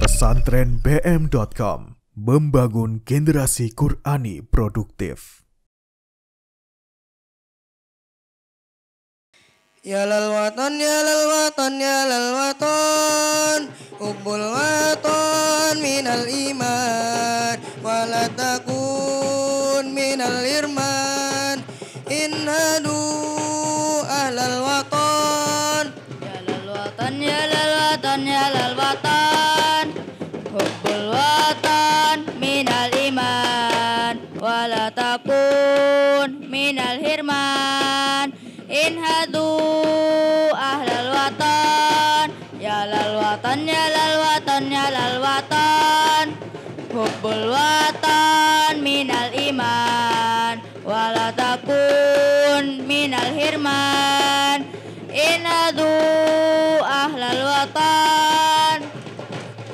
Pesantrenbm.com membangun generasi Qurani produktif. Ya lal watan, ya lal watan, ya lal watan, hubbul watan minal iman, wala takun minal irman, inhadu ahlal watan. Ya lal watan, ya lal watan, ya lal watan, hubbul watan minal iman, wala takun minal hirman, inhadu ahlal watan. Ya lal watan, ya lal watan, ya lal watan, hubbul watan minal iman, wala takun minal hirman, inhadu ahlal watan.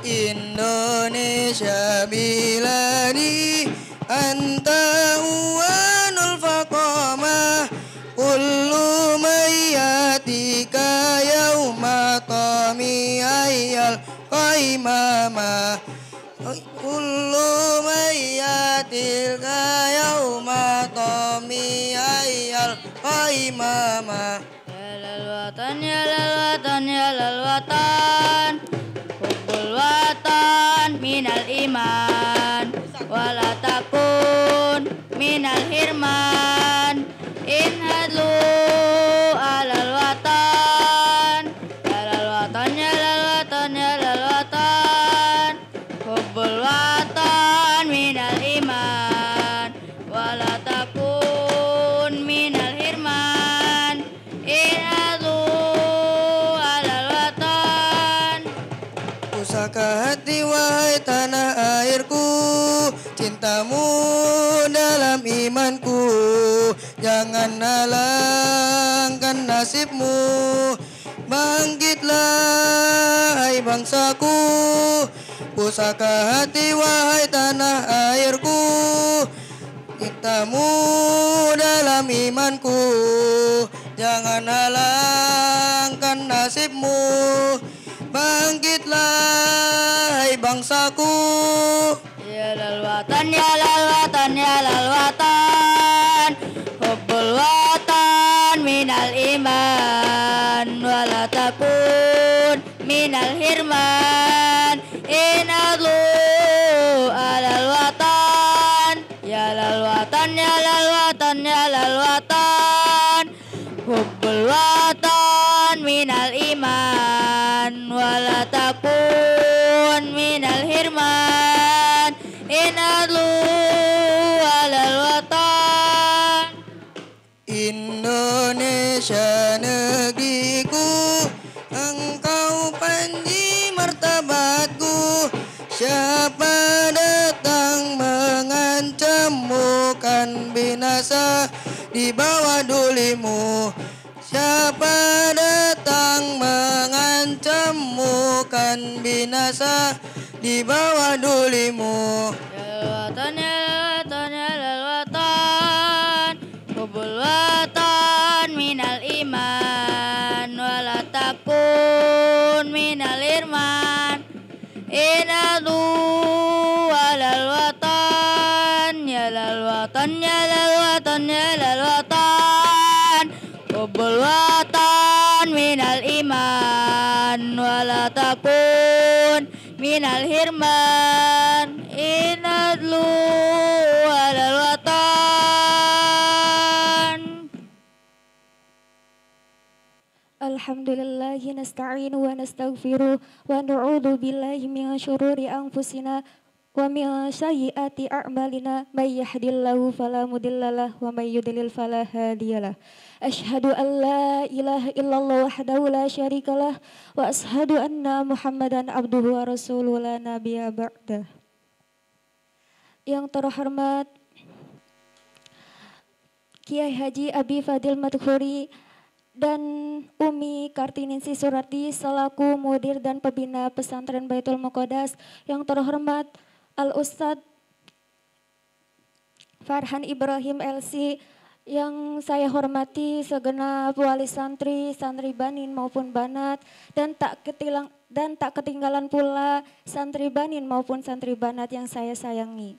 Indonesia biladi anta uwanul faqamah, kullu mayyatika yauma tami ayyal qaimama, kullu mayyatika yauma tami ayyal qaimama. Ya lal watan, ya lal watan, ya lal watan, hubbul watan minal iman, wala takun minal hirman, inhadu alal watan. Ya lal watan, ya lal watan, ya lal watan, hubbul watan minal iman, wala takun minal hirman, inhadu alal watan. Pusaka hati wahai tanah airku, cintamu dalam imanku, jangan halangkan nasibmu. Bangkitlah hai bangsaku, pusaka hati wahai tanah airku, cintamu dalam imanku, jangan halangkan nasibmu. Bangkitlah hai bangsaku. Ya lal watan, ya lal watan, ya lal watan, hubbul watan minal iman, wala takun minal hirman, inhadu alal watan. Ya lal watan, ya lal watan, ya lal watan, hubbul watan minal iman, wala takun minal hirman, inhadu alal watan. Indonesia negeriku, engkau panji martabatku. Siapa datang mengancammu kan binasa di bawah dulimu. Siapa datang mengancammu kan binasa di bawah dulimu. Ya lal watan, ya lal watan, ya lal watan, hubbul watan minal iman, wala takun minal irman, inhadu alal watan. Ya lal watan, ya lal watan, ya lal watan, hubbul watan minal iman, wala takun minal hirman, inadlu alal watan. Alhamdulillahi nasta'inu wa nastaghfiruh wa na'udzu billahi min syururi anfusina wa min sayyiati a'malina, may yahdihillahu fala mudhillalah wa may yudlil fala hadiyalah. Asyhadu an la ilaha illallah wahdahu la syarikalah wa asyhadu anna Muhammadan abduhu wa rasuluhu la nabiyya ba'dah. Yang terhormat Kiai Haji Abi Fadil Madkhuri dan Umi Kartiningsih Surati selaku mudir dan pembina pesantren Baitul Muqaddas. Yang terhormat Al-Ustadz Farhan Ibrahim LC, yang saya hormati segenap wali santri, santri banin maupun banat, dan Dan tak ketinggalan pula santri banin maupun santri banat yang saya sayangi.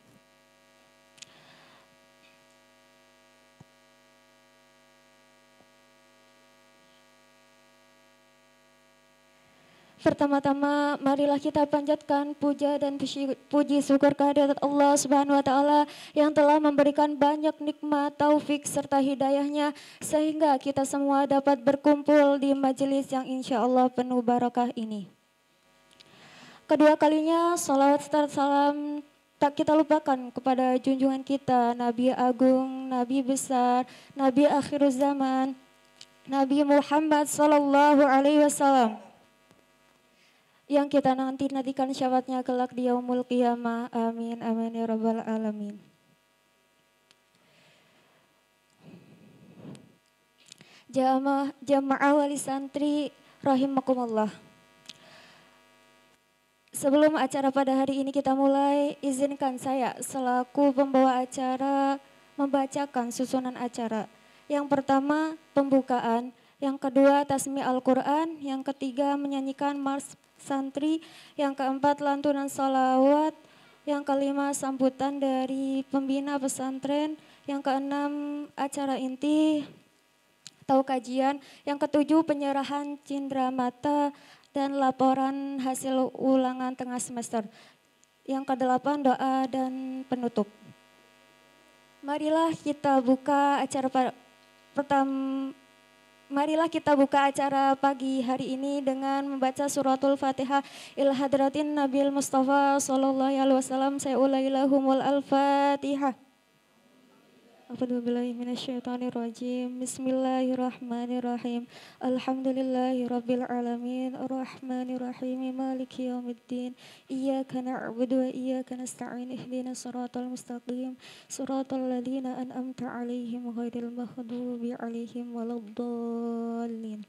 Pertama-tama marilah kita panjatkan puja dan puji syukur kehadirat Allah Subhanahu wa taala yang telah memberikan banyak nikmat, taufik serta hidayahnya sehingga kita semua dapat berkumpul di majelis yang insya Allah penuh barakah ini. Kedua kalinya salawat serta salam tak kita lupakan kepada junjungan kita Nabi Agung, Nabi besar, Nabi akhir zaman, Nabi Muhammad sallallahu alaihi wasallam yang kita nantikan syafaatnya kelak di yaumul qiyamah. Amin amin ya rabbal alamin. Jamaah wali santri rahimakumullah. Sebelum acara pada hari ini kita mulai, izinkan saya selaku pembawa acara membacakan susunan acara. Yang pertama pembukaan, yang kedua tasmi Al-Quran, yang ketiga menyanyikan mars santri, yang keempat lantunan salawat, yang kelima sambutan dari pembina pesantren, yang keenam acara inti atau kajian, yang ketujuh penyerahan cindera mata dan laporan hasil ulangan tengah semester, yang kedelapan doa dan penutup. Marilah kita buka acara pertama. Marilah kita buka acara pagi hari ini dengan membaca suratul Fatihah ila hadratin Nabil Mustafa sallallahu alaihi wasallam. Saya ulangi lahumul al-Fatihah. A'udzubillahi minasyaitonirrajim. Bismillahirrahmanirrahim. Alhamdulillahi rabbil alamin. Arrahmanirrahim. Maliki yaumiddin. Iyyaka na'budu wa iyyaka nasta'in. Ihdinas siratal mustaqim. Siratal ladzina an'amta 'alaihim ghairil maghdubi 'alaihim waladdallin.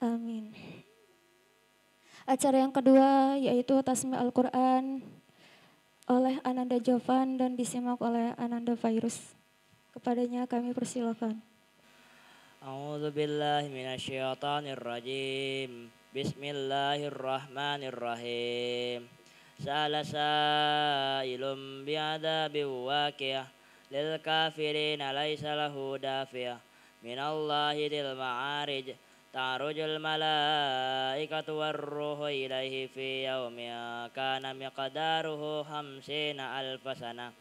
Amin. Acara yang kedua yaitu tasmi Al-Quran oleh Ananda Jovan dan disimak oleh Ananda Virus. Kepadanya kami persilakan. A'udzu billahi minasyaitonir rajim. Bismillahirrahmanirrahim. Sa'ala sa'ilun bi'adabin waqi'ah lil kafirina laisa lahu dafi'ah minallahi dil ma'arij. Ta'rujul malaikatu warruhu ilaihi fi yaumin kana miqdaruhu 50,000 sana.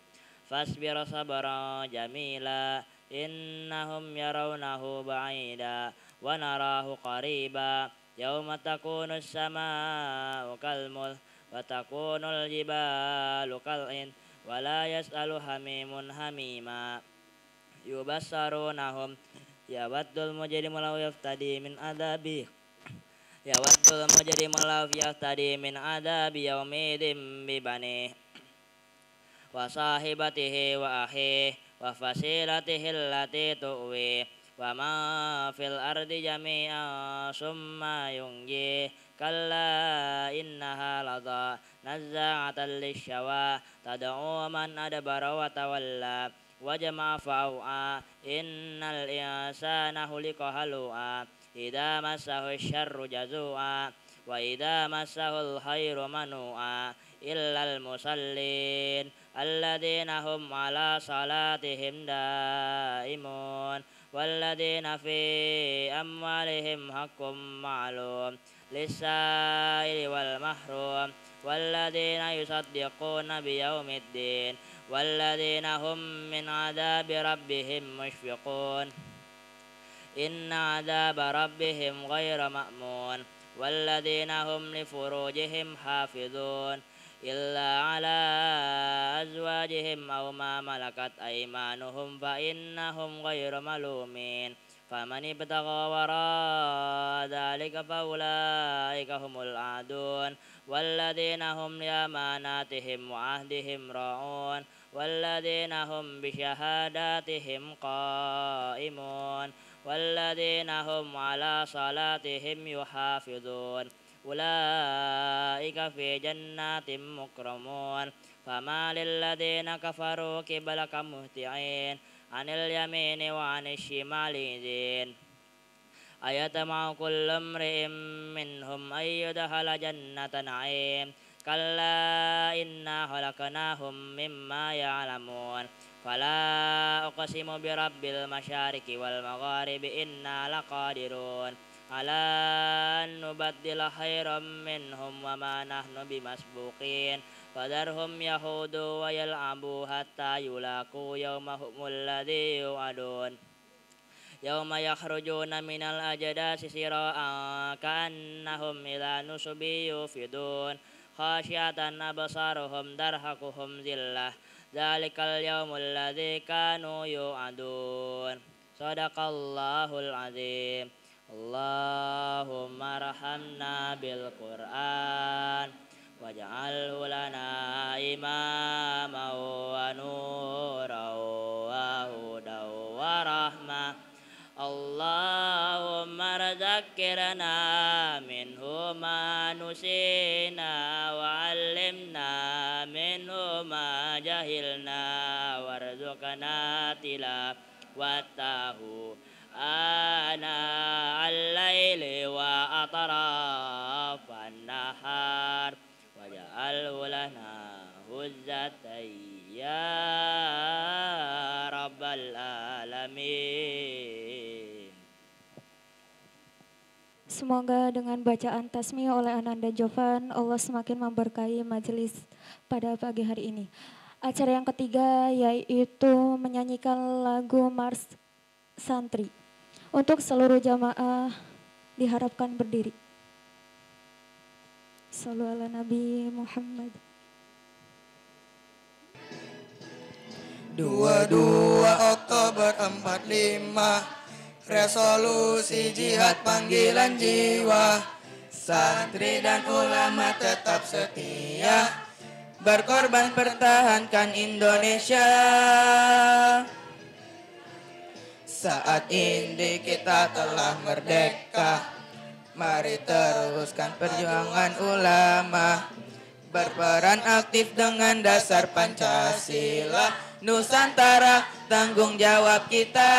Fasbir sabran jamila innahum yarawnahu ba'ida wa narahu qariba. Yauma takunu as-samaa'u kalmul wa takunu al-jibalu kal'in wa la yas'alu hamimun hamima. Yubassarunahum yawaddul mujrimu law yaftadi min adabi yaumidin bibani wa sahibatihi wa akhihi wa fasilatihi allati tu'wi wa ma fil ardi jami'an summa yunji kalla innaha ladha nazza'atan lishawa tad'u man adbara wa tawalla wa jama'a fa'au'a innal insana khuliqa halu'a idza massahu syarru jazu'a wa idza massahul khairu manu'a illal musallin alladzina hum ala salatihim daimun walladzina fi amwalihim haqqum ma'lum lis-sa'ili wal mahrum walladzina yusaddiquna biyaumiddin walladzina hum min adabi rabbihim mushfiqun inna adaba rabbihim ghayra ma'mun walladzina hum li furujihim hafizun illa ala azwajihim aw ma malakat aymanuhum fa innahum ghayra malumin faman ibtagha wara dzalika fa ulaika humul adun walladzina hum li amanatihim wa ahdihim ra'un walladzina hum bi syahadatihim qaimun walladzina hum ala salatihim yuhafizun ulaika fi jannatin mukramun fama lil ladzina kafaru qibalaka muhti'in anil yamini wa anil shimali zin أيطمع كل امرئ منهم أن يدخل جنة نعيم كلا إنا خلقناهم مما يعلمون فلا أقسم برب المشارق والمغارب إنا لقادرون على أن نبدل خيرا منهم وما نحن بمسبوقين فذرهم يخوضوا ويلعبوا حتى يلاقوا يومهم الذي يوعدون يوم يخرجون من الأجداث سراء كأنهم إلى نصب يوفضون خاشعة أبصارهم ترهقهم ذلة ذلك اليوم الذي كانوا يوعدون صدق الله العظيم اللهم ارحمنا بالقرآن واجعله لنا إماما ونورا وهدى ورحمة اللهم ذكرنا منه ما نسينا وعلمنا منه ما جهلنا وارزقنا تلاوته آناء الليل وأطراف النهار واجعله لنا هجة يا رب العالمين. Semoga dengan bacaan tasmiyah oleh Ananda Jovan, Allah semakin memberkahi majelis pada pagi hari ini. Acara yang ketiga yaitu menyanyikan lagu Mars Santri. Untuk seluruh jamaah diharapkan berdiri. Shallu ala Nabi Muhammad. 22 Oktober 45 resolusi jihad panggilan jiwa, santri dan ulama tetap setia, berkorban pertahankan Indonesia. Saat ini kita telah merdeka, mari teruskan perjuangan ulama, berperan aktif dengan dasar Pancasila, Nusantara tanggung jawab kita.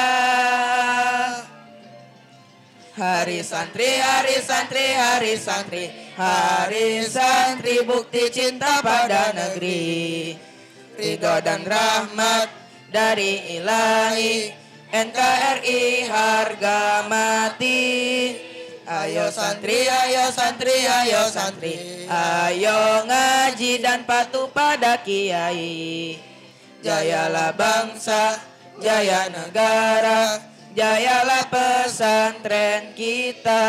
Hari santri, hari santri, hari santri, hari santri, bukti cinta pada negeri, ridho dan rahmat dari ilahi, NKRI harga mati. Ayo santri, ayo santri, ayo santri, ayo ngaji dan patuh pada kiai. Jayalah bangsa, jaya negara, jayalah pesantren kita.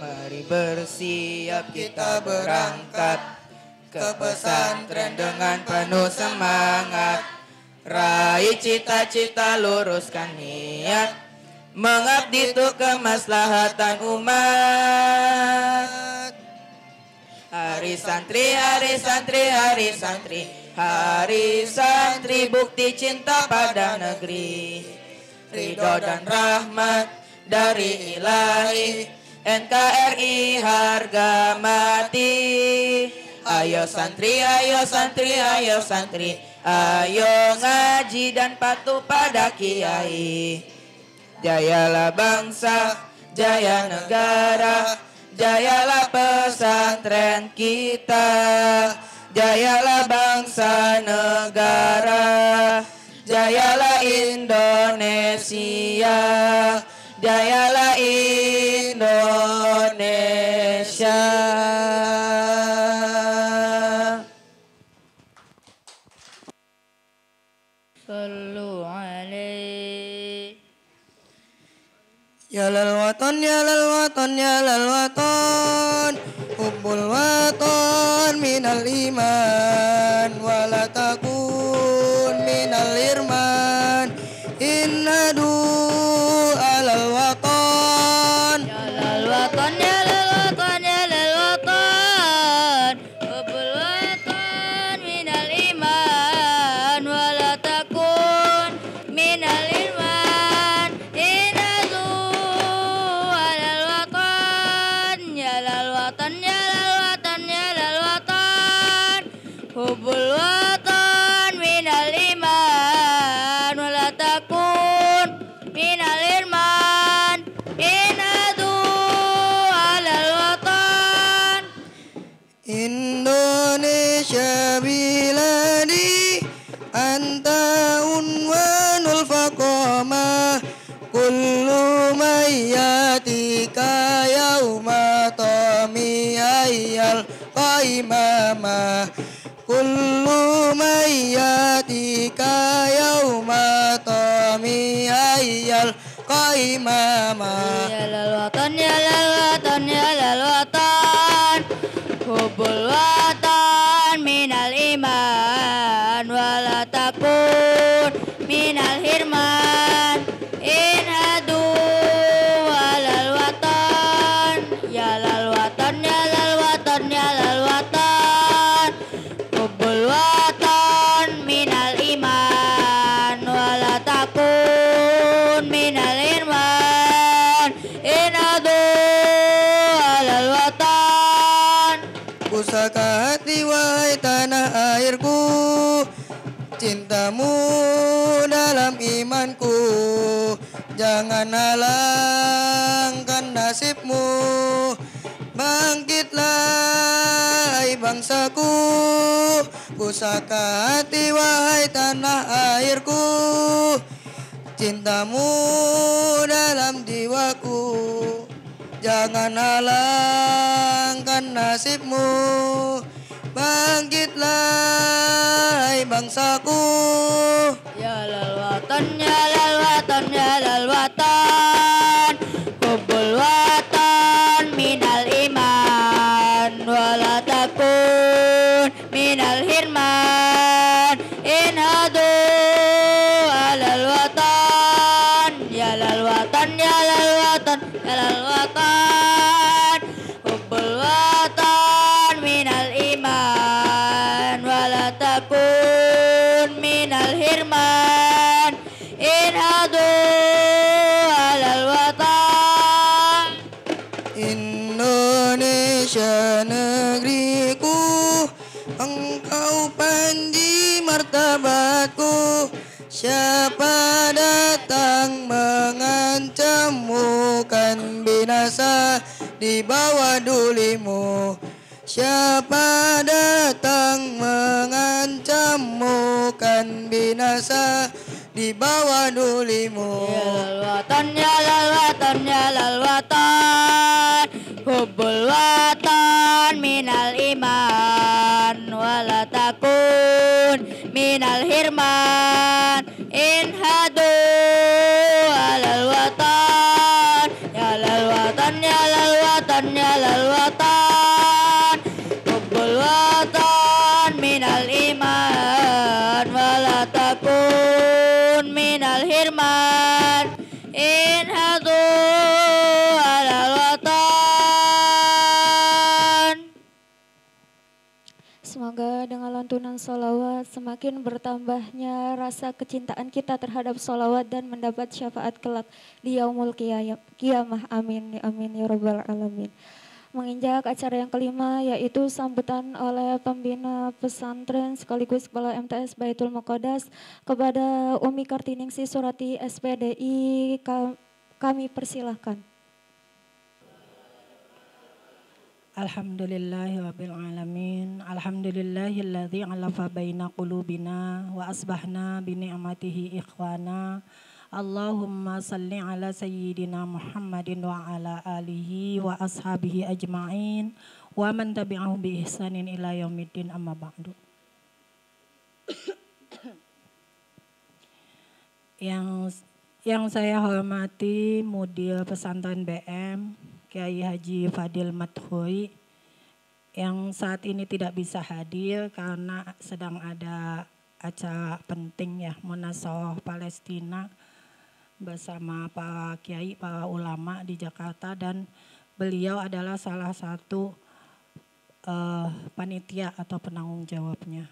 Mari bersiap kita berangkat ke pesantren dengan penuh semangat, raih cita-cita, luruskan niat, mengabdi untuk kemaslahatan umat. Hari santri, hari santri, hari santri, hari santri, bukti cinta pada negeri, ridho dan rahmat dari ilahi, NKRI harga mati. Ayo santri, ayo santri, ayo santri, ayo ngaji dan patuh pada kiai. Jayalah bangsa, jaya negara, jayalah pesantren kita. Jayalah bangsa negara, jayalah Indonesia, jayalah Indonesia. صلوا عليه Ya lal watan, ya lal watan, ya lal watan, hubbul watan minal iman, wala takun minal irman, innadu alal watan. Ya lal watan, ya lal watan, ya lal watan, hubbul watan minal iman, wala takun minal irman, inadu alal watan. Ya lal watan, ya lal watan, ya lal watan, hubbul watan minal iman, wala takun minal irman, inadu alal watan. Indonesia biladi anta unwanul faqamah kullu mayyatika yauma tami ayyal qaimama kullu mayyatika yauma tami ayyal qaimama. Ya lal watan, ya lal watan, ya lal watan, hubbul watan minal iman, wala takun minal hirman, inadu alal watan. Ya lal watan, ya lal watan, ya lal watan, hubbul watan minal iman, wala takun minal irman, inadu alal watan. Pusaka hati wahai tanah airku, cintamu dalam imanku, jangan halangkan nasibmu. Bangkitlah hai bangsaku, pusaka hati wahai tanah airku, cintamu dalam jiwaku, jangan halangkan nasibmu. Bangkitlah hai bangsaku. Ya lal watan, ya lal watan, ya lal watan, hubbul watan minal iman, wala takun minal hirman, inadu alal watan. Ya lal watan, ya lal watan, ya lal watan, hubbul watan minal iman, wala takun minal hirman, inadu alal watan. Indonesia negeriku, engkau panji martabatku. Siapa datang mengancammu kan binasa di bawah dulimu. Siapa datang mengancammu kan binasa di bawah dulimu. Ya lal watan, ya lal watan, ya lal watan, hubbul watan minal iman, wala takun minal hirman, inhadu alal watan. Ya lal watan, ya lal watan, ya lal watan, hubbul watan minal iman, wala takun minal hirman, inhadu alal watan. Semoga dengan lantunan sholawat semakin bertambahnya rasa kecintaan kita terhadap sholawat dan mendapat syafaat kelak di yaumul qiyamah. Amin, amin ya rabbal alamin. Menginjak acara yang kelima yaitu sambutan oleh pembina pesantren sekaligus kepala MTS Baitul Muqaddas kepada Umi Kartiningsih Surati SPDI, kami persilahkan. Alhamdulillahirrabbilalamin. Alhamdulillahilladzi alafa baina qulubina wa asbahna bini'matihi ikhwana. Allahumma salli ala sayyidina Muhammadin wa ala alihi wa ashabihi ajma'in wa man tabi'ahum bi ihsanin ila yaumiddin, amma ba'du. Yang saya hormati Mudir Pesantren BM, Kiai Haji Fadil Madhuri, yang saat ini tidak bisa hadir karena sedang ada acara penting ya, Munasabah Palestina bersama para kiai, para ulama di Jakarta, dan beliau adalah salah satu panitia atau penanggung jawabnya.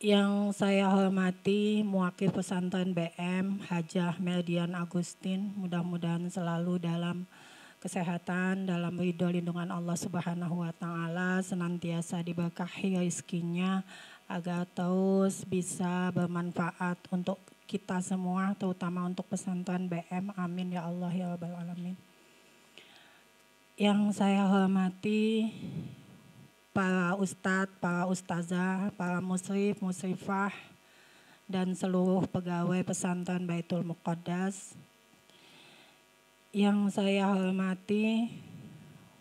Yang saya hormati Muakif Pesantren BM, Hajah Merdian Agustin, mudah-mudahan selalu dalam kesehatan, dalam ridho lindungan Allah Subhanahu wa Ta'ala, senantiasa diberkahi rezekinya agar terus bisa bermanfaat untuk kita semua, terutama untuk pesantren BM. Amin ya Allah ya Rabbal Alamin. Yang saya hormati para ustadz, para ustazah, para musrif, musrifah, dan seluruh pegawai pesantren Baitul Muqaddas. Yang saya hormati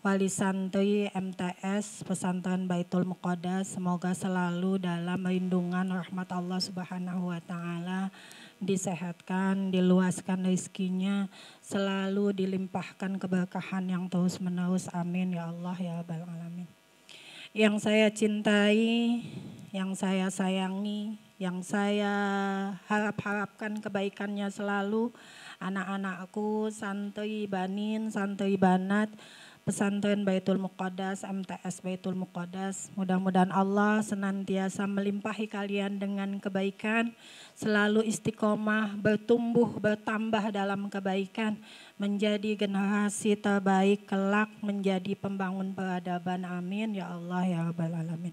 wali santri MTS Pesantren Baitul Muqaddas, semoga selalu dalam lindungan rahmat Allah Subhanahu wa Ta'ala, disehatkan, diluaskan rezekinya, selalu dilimpahkan keberkahan yang terus menerus. Amin ya Allah ya Rabbal Alamin. Yang saya cintai, yang saya sayangi, yang saya harapkan kebaikannya selalu, anak-anakku, santri banin, santri banat, pesantren Baitul Muqaddas, MTS Baitul Muqaddas. Mudah-mudahan Allah senantiasa melimpahi kalian dengan kebaikan, selalu istiqomah, bertumbuh, bertambah dalam kebaikan, menjadi generasi terbaik kelak, menjadi pembangun peradaban. Amin ya Allah ya Rabbal Alamin.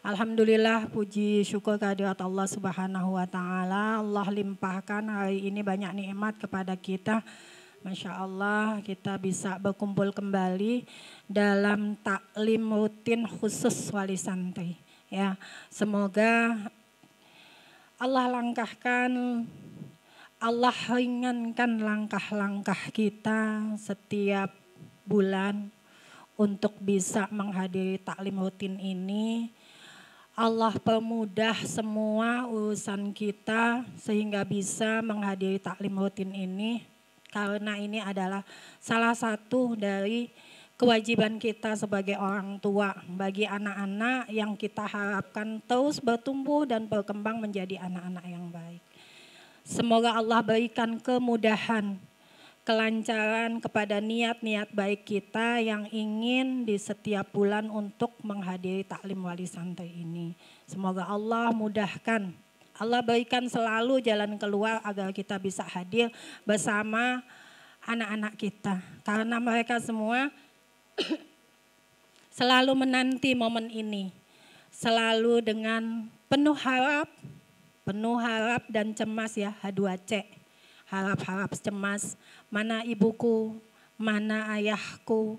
Alhamdulillah, puji syukur kehadirat Allah Subhanahu wa Ta'ala. Allah limpahkan hari ini banyak nikmat kepada kita. Masya Allah, kita bisa berkumpul kembali dalam taklim rutin khusus wali santri. Ya, semoga Allah langkahkan, Allah ringankan langkah-langkah kita setiap bulan untuk bisa menghadiri taklim rutin ini. Allah permudah semua urusan kita sehingga bisa menghadiri taklim rutin ini. Karena ini adalah salah satu dari kewajiban kita sebagai orang tua bagi anak-anak yang kita harapkan terus bertumbuh dan berkembang menjadi anak-anak yang baik. Semoga Allah berikan kemudahan, kelancaran kepada niat-niat baik kita yang ingin di setiap bulan untuk menghadiri taklim wali santri ini. Semoga Allah mudahkan, Allah berikan selalu jalan keluar agar kita bisa hadir bersama anak-anak kita. Karena mereka semua selalu menanti momen ini. Selalu dengan penuh harap dan cemas ya, H2C. Harap-harap cemas, mana ibuku, mana ayahku,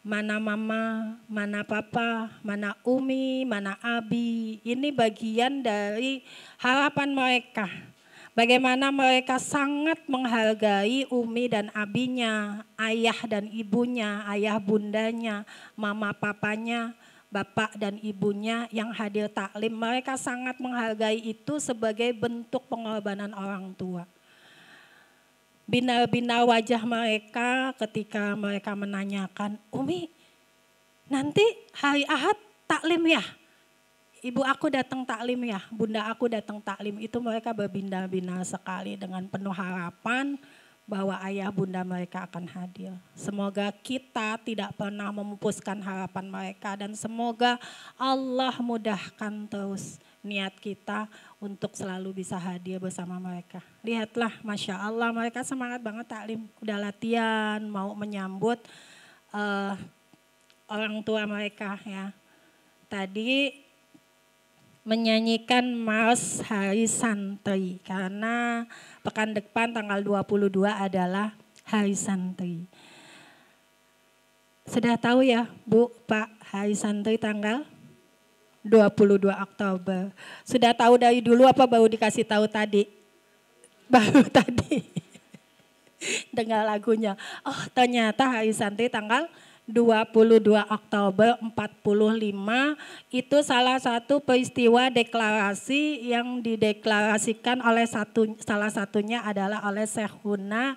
mana mama, mana papa, mana umi, mana abi. Ini bagian dari harapan mereka. Bagaimana mereka sangat menghargai umi dan abinya, ayah dan ibunya, ayah bundanya, mama papanya, bapak dan ibunya yang hadir taklim. Mereka sangat menghargai itu sebagai bentuk pengorbanan orang tua. Binar-binar wajah mereka ketika mereka menanyakan, Umi nanti hari Ahad taklim ya? Ibu aku datang taklim ya, bunda aku datang taklim. Itu mereka berbinar-binar sekali dengan penuh harapan bahwa ayah bunda mereka akan hadir. Semoga kita tidak pernah memupuskan harapan mereka dan semoga Allah mudahkan terus niat kita untuk selalu bisa hadir bersama mereka. Lihatlah, Masya Allah, mereka semangat banget taklim. Udah latihan, mau menyambut orang tua mereka ya. Tadi menyanyikan Mars Hari Santri karena pekan depan tanggal 22 adalah Hari Santri. Sudah tahu ya Bu, Pak, Hari Santri tanggal 22 Oktober. Sudah tahu dari dulu apa baru dikasih tahu tadi? Baru tadi. Dengar lagunya. Oh ternyata Hari Santri tanggal 22 Oktober 45 itu salah satu peristiwa deklarasi yang dideklarasikan oleh salah satunya adalah oleh Syekhuna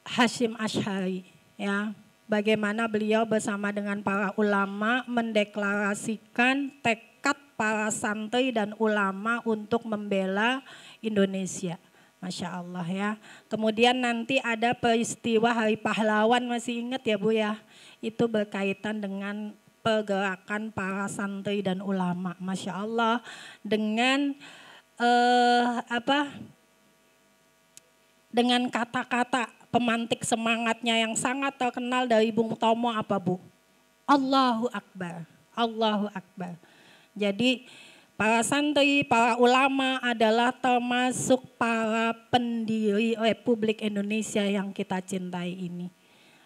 Hasyim Asy'ari, ya. Bagaimana beliau bersama dengan para ulama mendeklarasikan tekad para santri dan ulama untuk membela Indonesia. Masya Allah ya. Kemudian nanti ada peristiwa Hari Pahlawan, masih ingat ya Bu ya. Itu berkaitan dengan pergerakan para santri dan ulama. Masya Allah dengan dengan kata-kata pemantik semangatnya yang sangat terkenal dari Bung Tomo apa Bu? Allahu Akbar, Allahu Akbar. Jadi para santri, para ulama adalah termasuk para pendiri Republik Indonesia yang kita cintai ini.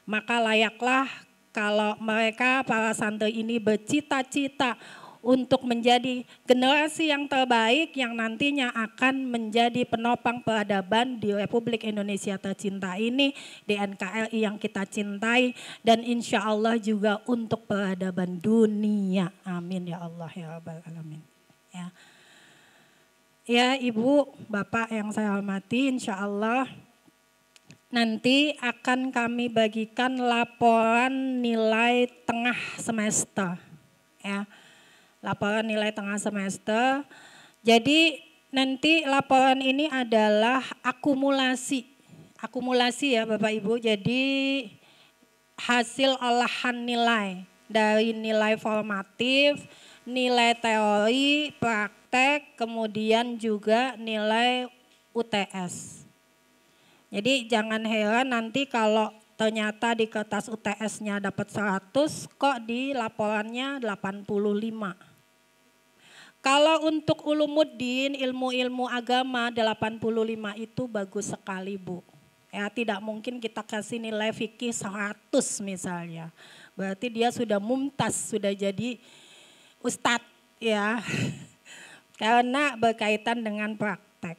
Maka layaklah kalau mereka, para santri ini bercita-cita untuk menjadi generasi yang terbaik yang nantinya akan menjadi penopang peradaban di Republik Indonesia tercinta ini, di NKRI yang kita cintai, dan insya Allah juga untuk peradaban dunia. Amin ya Allah ya Rabbal Alamin. Ya Ibu, Bapak yang saya hormati, insya Allah nanti akan kami bagikan laporan nilai tengah semester. Ya, laporan nilai tengah semester. Jadi nanti laporan ini adalah akumulasi ya Bapak Ibu. Jadi hasil olahan nilai dari nilai formatif, nilai teori, praktek, kemudian juga nilai UTS. Jadi jangan heran nanti kalau ternyata di kertas UTS-nya dapat 100, kok di laporannya 85. Kalau untuk ulumuddin, ilmu-ilmu agama 85 itu bagus sekali Bu. Ya, tidak mungkin kita kasih nilai fikih 100 misalnya. Berarti dia sudah mumtaz, sudah jadi ustadz ya, karena berkaitan dengan praktek.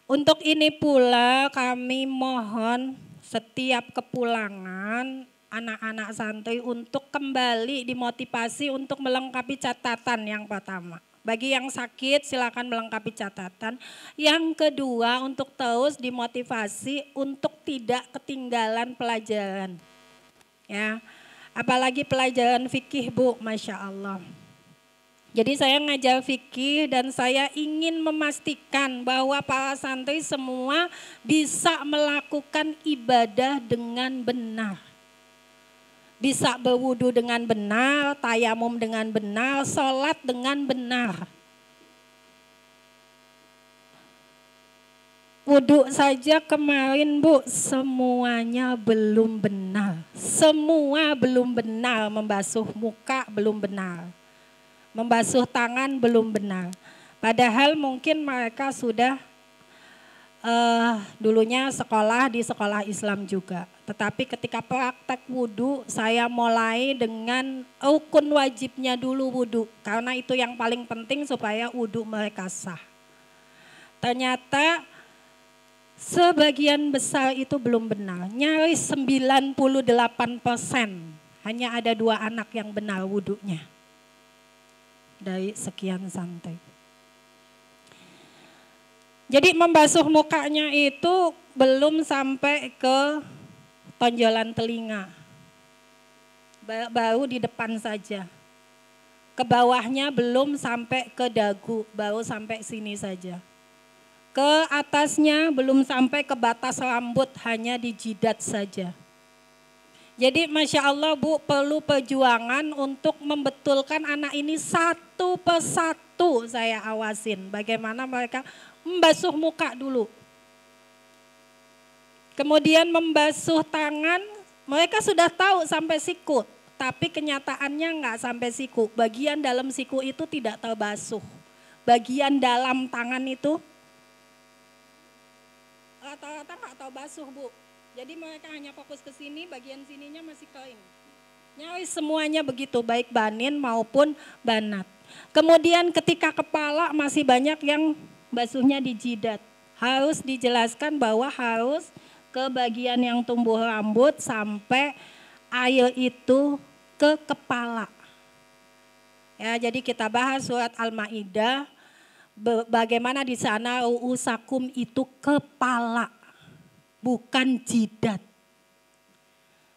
Untuk ini pula kami mohon setiap kepulangan anak-anak santri untuk kembali dimotivasi untuk melengkapi catatan yang pertama. Bagi yang sakit silakan melengkapi catatan. Yang kedua untuk terus dimotivasi untuk tidak ketinggalan pelajaran. Ya, apalagi pelajaran fikih Bu, Masya Allah. Jadi saya ngajar fikih dan saya ingin memastikan bahwa para santri semua bisa melakukan ibadah dengan benar. Bisa berwudu dengan benar, tayamum dengan benar, sholat dengan benar. Wudu saja kemarin Bu, semuanya belum benar. Semua belum benar, membasuh muka belum benar. Membasuh tangan belum benar. Padahal mungkin mereka sudah dulunya sekolah di sekolah Islam juga. Tetapi ketika praktek wudhu saya mulai dengan rukun wajibnya dulu wudhu. Karena itu yang paling penting supaya wudhu mereka sah. Ternyata sebagian besar itu belum benar. Nyaris 98%. Hanya ada 2 anak yang benar wudhunya. Dari sekian santri. Jadi membasuh mukanya itu belum sampai ke tonjolan telinga. Baru di depan saja. Ke bawahnya belum sampai ke dagu, baru sampai sini saja. Ke atasnya belum sampai ke batas rambut, hanya di jidat saja. Jadi Masya Allah Bu, perlu perjuangan untuk membetulkan anak ini satu persatu saya awasin. Bagaimana mereka membasuh muka dulu. Kemudian membasuh tangan, mereka sudah tahu sampai siku. Tapi kenyataannya enggak sampai siku. Bagian dalam siku itu tidak terbasuh. Bagian dalam tangan itu rata-rata enggak terbasuh Bu. Jadi mereka hanya fokus ke sini, bagian sininya masih kering. Nyaris semuanya begitu, baik banin maupun banat. Kemudian ketika kepala masih banyak yang basuhnya di jidat. Harus dijelaskan bahwa harus ke bagian yang tumbuh rambut sampai air itu ke kepala. Ya, jadi kita bahas surat Al-Maidah, bagaimana di sana ru'usakum itu kepala, bukan jidat.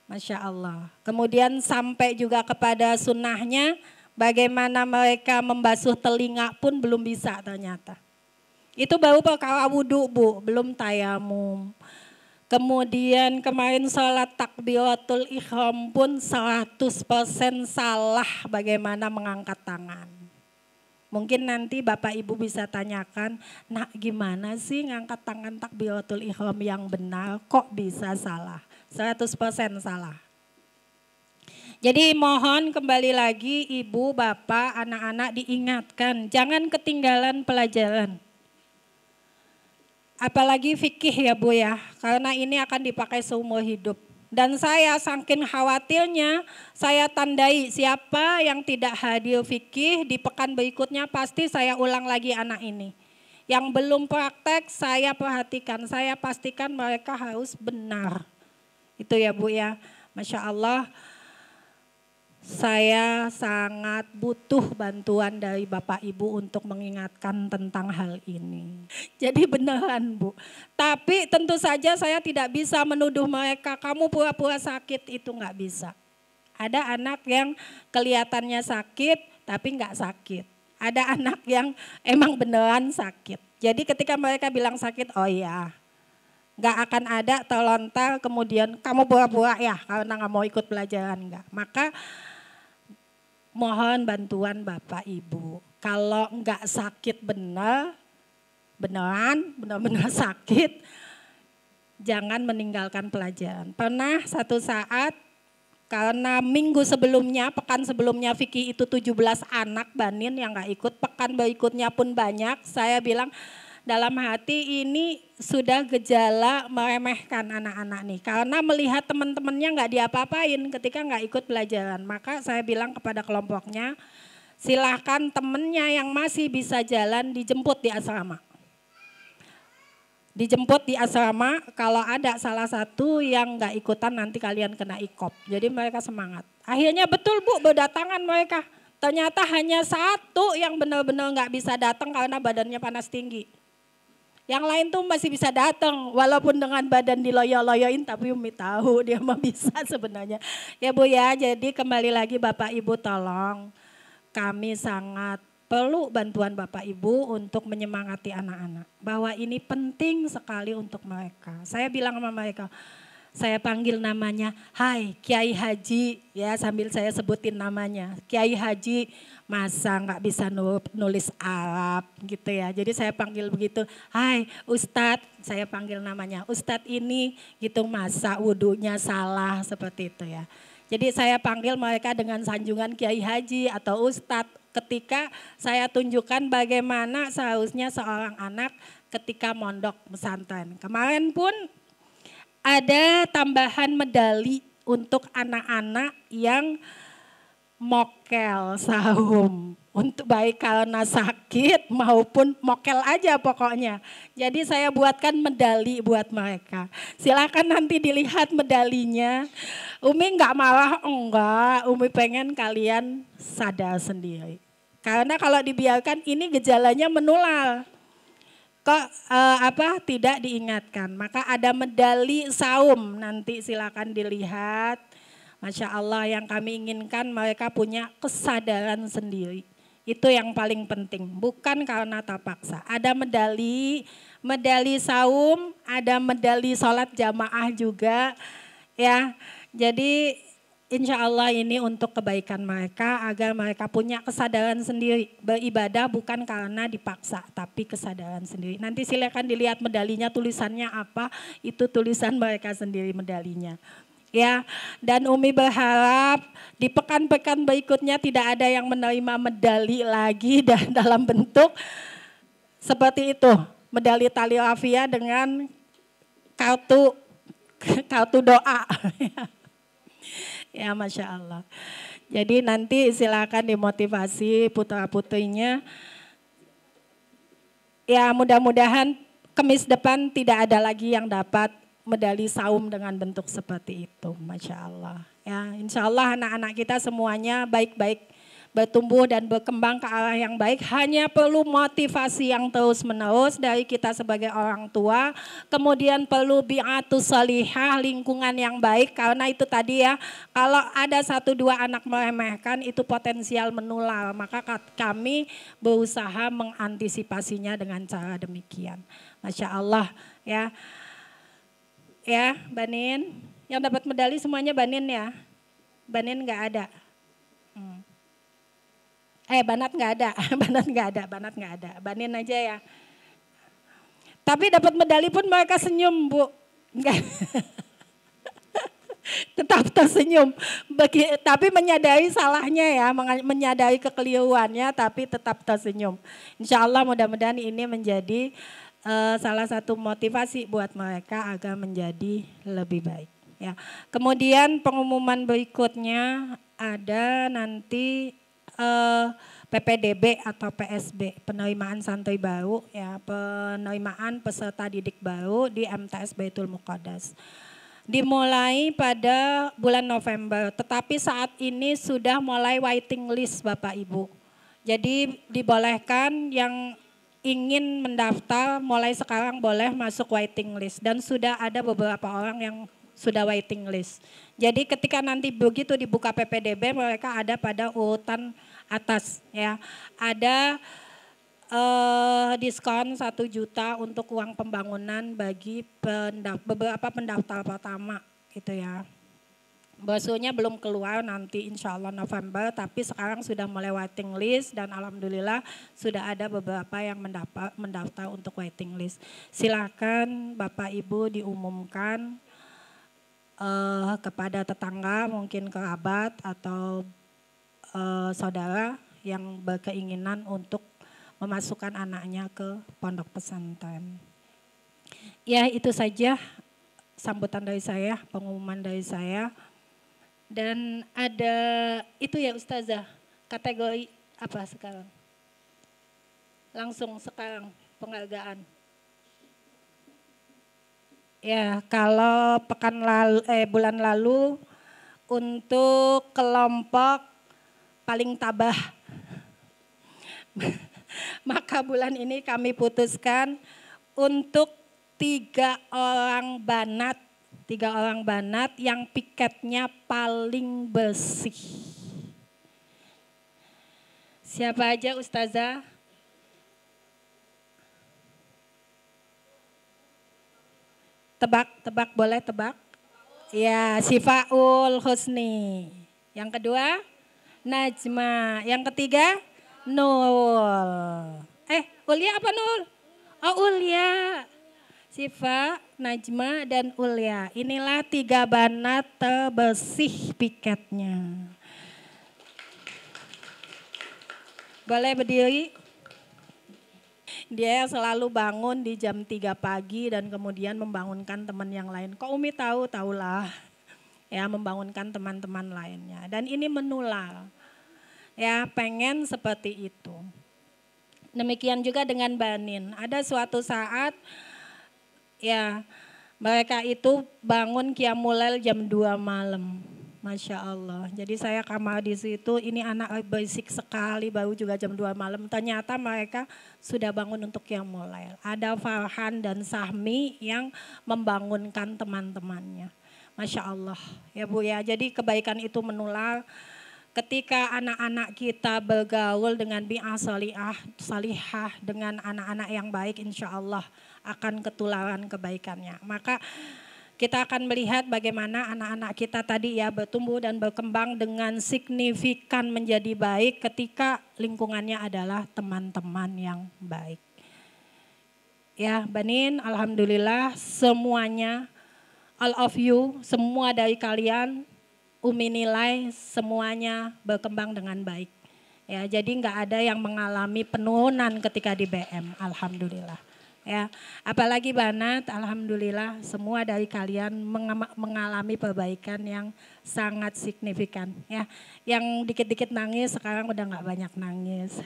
Masya Allah. Kemudian sampai juga kepada sunnahnya, bagaimana mereka membasuh telinga pun belum bisa ternyata. Itu baru perkara wudhu Bu, belum tayamum. Kemudian kemarin sholat takbiratul ihram pun 100% salah bagaimana mengangkat tangan. Mungkin nanti Bapak Ibu bisa tanyakan, nak gimana sih ngangkat tangan takbiratul ihram yang benar, kok bisa salah? 100% salah. Jadi mohon kembali lagi Ibu, Bapak, anak-anak diingatkan, jangan ketinggalan pelajaran. Apalagi fikih ya Bu ya, karena ini akan dipakai seumur hidup. Dan saya saking khawatirnya, saya tandai siapa yang tidak hadir fikih di pekan berikutnya pasti saya ulang lagi anak ini. Yang belum praktek saya perhatikan, saya pastikan mereka harus benar. Itu ya Bu ya, Masya Allah. Saya sangat butuh bantuan dari Bapak Ibu untuk mengingatkan tentang hal ini. Jadi beneran Bu. Tapi tentu saja saya tidak bisa menuduh mereka, kamu pura-pura sakit, itu nggak bisa. Ada anak yang kelihatannya sakit tapi nggak sakit. Ada anak yang emang beneran sakit. Jadi ketika mereka bilang sakit, oh iya. Nggak akan ada terlontar kemudian kamu pura-pura ya karena nggak mau ikut pelajaran, nggak. Maka mohon bantuan Bapak Ibu. Kalau enggak sakit benar-benar sakit, jangan meninggalkan pelajaran. Pernah satu saat, karena minggu sebelumnya, pekan sebelumnya fikih itu 17 anak banin yang enggak ikut, pekan berikutnya pun banyak, saya bilang dalam hati ini sudah gejala meremehkan anak-anak nih. Karena melihat teman-temannya nggak diapa-apain ketika nggak ikut pelajaran. Maka saya bilang kepada kelompoknya, silahkan temennya yang masih bisa jalan dijemput di asrama. Dijemput di asrama, kalau ada salah satu yang nggak ikutan nanti kalian kena ikop. Jadi mereka semangat. Akhirnya betul Bu, berdatangan mereka. Ternyata hanya satu yang benar-benar nggak bisa datang karena badannya panas tinggi. Yang lain tuh masih bisa datang, walaupun dengan badan diloyo-loyoin, tapi Umi tahu dia mah bisa sebenarnya. Ya Bu ya, jadi kembali lagi Bapak Ibu tolong, kami sangat perlu bantuan Bapak Ibu untuk menyemangati anak-anak. Bahwa ini penting sekali untuk mereka. Saya bilang sama mereka, saya panggil namanya, hai Kiai Haji, ya sambil saya sebutin namanya. Kiai Haji, masa nggak bisa nulis Arab gitu ya. Jadi saya panggil begitu, hai Ustadz, saya panggil namanya. Ustadz ini gitu, masa wudhunya salah seperti itu ya. Jadi saya panggil mereka dengan sanjungan Kiai Haji atau Ustadz ketika saya tunjukkan bagaimana seharusnya seorang anak ketika mondok pesantren. Kemarin pun ada tambahan medali untuk anak-anak yang mokel sahum. Untuk baik karena sakit maupun mokel aja pokoknya. Jadi saya buatkan medali buat mereka. Silakan nanti dilihat medalinya. Umi nggak marah, enggak. Umi pengen kalian sadar sendiri. Karena kalau dibiarkan ini gejalanya menular. Kok tidak diingatkan. Maka ada medali saum, nanti silakan dilihat. Masya Allah, yang kami inginkan mereka punya kesadaran sendiri. Itu yang paling penting, bukan karena terpaksa. Ada medali saum, ada medali sholat jamaah juga. Ya, jadi insya Allah ini untuk kebaikan mereka, agar mereka punya kesadaran sendiri. Beribadah bukan karena dipaksa, tapi kesadaran sendiri. Nanti silakan dilihat medalinya, tulisannya apa, itu tulisan mereka sendiri medalinya. Ya, dan Umi berharap di pekan-pekan berikutnya tidak ada yang menerima medali lagi dan dalam bentuk seperti itu. Medali tali rafia dengan kartu doa. Ya, Masya Allah. Jadi nanti silakan dimotivasi putra-putrinya. Ya, mudah-mudahan Kamis depan tidak ada lagi yang dapat medali saum dengan bentuk seperti itu. Masya Allah. Ya, insya Allah anak-anak kita semuanya baik-baik, bertumbuh dan berkembang ke arah yang baik. Hanya perlu motivasi yang terus-menerus dari kita sebagai orang tua. Kemudian perlu bi'atus salihah, lingkungan yang baik. Karena itu tadi ya, kalau ada 1-2 anak meremehkan itu potensial menular. Maka kami berusaha mengantisipasinya dengan cara demikian. Masya Allah ya. Ya, Banin. Yang dapat medali semuanya Banin ya. Banin nggak ada. Banat nggak ada, Banat nggak ada, Banin aja ya. Tapi dapat medali pun mereka senyum, Bu. Enggak. Tetap tersenyum. Tapi menyadari salahnya ya, menyadari kekeliruannya, tapi tetap tersenyum. Insya Allah mudah-mudahan ini menjadi salah satu motivasi buat mereka agar menjadi lebih baik. Ya. Kemudian pengumuman berikutnya ada nanti PPDB atau PSB, penerimaan santri baru ya, penerimaan peserta didik baru di MTS Baitul Muqaddas. Dimulai pada bulan November, tetapi saat ini sudah mulai waiting list Bapak Ibu. Jadi dibolehkan yang ingin mendaftar mulai sekarang boleh masuk waiting list dan sudah ada beberapa orang yang sudah waiting list. Jadi ketika nanti begitu dibuka PPDB mereka ada pada urutan atas ya. Ada diskon 1 juta untuk uang pembangunan bagi beberapa pendaftar pertama gitu ya. Brosurnya belum keluar nanti insya Allah November, tapi sekarang sudah mulai waiting list dan alhamdulillah sudah ada beberapa yang mendaftar untuk waiting list. Silakan Bapak Ibu diumumkan kepada tetangga, mungkin kerabat atau saudara yang berkeinginan untuk memasukkan anaknya ke pondok pesantren. Ya itu saja sambutan dari saya, pengumuman dari saya. Dan ada itu ya Ustazah, kategori apa sekarang? Langsung sekarang penghargaan. Ya, kalau bulan lalu untuk kelompok paling tabah. Maka bulan ini kami putuskan untuk 3 orang banat yang piketnya paling bersih. Siapa aja Ustazah? Tebak, boleh tebak? Ya, Sifaul Husni. Yang kedua, Najma. Yang ketiga, Nul. Ulia apa Nul? Oh Ulia. Sifa, Najma, dan Ulia. Inilah 3 banat terbersih piketnya. Boleh berdiri? Dia selalu bangun di jam 3 pagi dan kemudian membangunkan teman yang lain. Kok Umi tahu? Tahulah. Ya, membangunkan teman-teman lainnya. Dan ini menular. Ya, pengen seperti itu. Demikian juga dengan Banin. Ada suatu saat ya, mereka itu bangun qiyamul lail jam 2 malam. Masya Allah. Jadi saya kamar di situ, ini anak berisik sekali, baru juga jam 2 malam. Ternyata mereka sudah bangun untuk qiyamul lail. Ada Farhan dan Sahmi yang membangunkan teman-temannya. Masya Allah. Ya Bu ya, jadi kebaikan itu menular. Ketika anak-anak kita bergaul dengan bi'ah salihah, dengan anak-anak yang baik, insya Allah akan ketularan kebaikannya. Maka kita akan melihat bagaimana anak-anak kita tadi ya bertumbuh dan berkembang dengan signifikan menjadi baik ketika lingkungannya adalah teman-teman yang baik. Ya Banin, alhamdulillah semuanya, all of you, semua dari kalian, Umi nilai semuanya berkembang dengan baik. Ya, jadi nggak ada yang mengalami penurunan ketika di BM, alhamdulillah. Ya, apalagi banat, alhamdulillah semua dari kalian mengalami perbaikan yang sangat signifikan. Ya, yang dikit-dikit nangis sekarang udah nggak banyak nangis.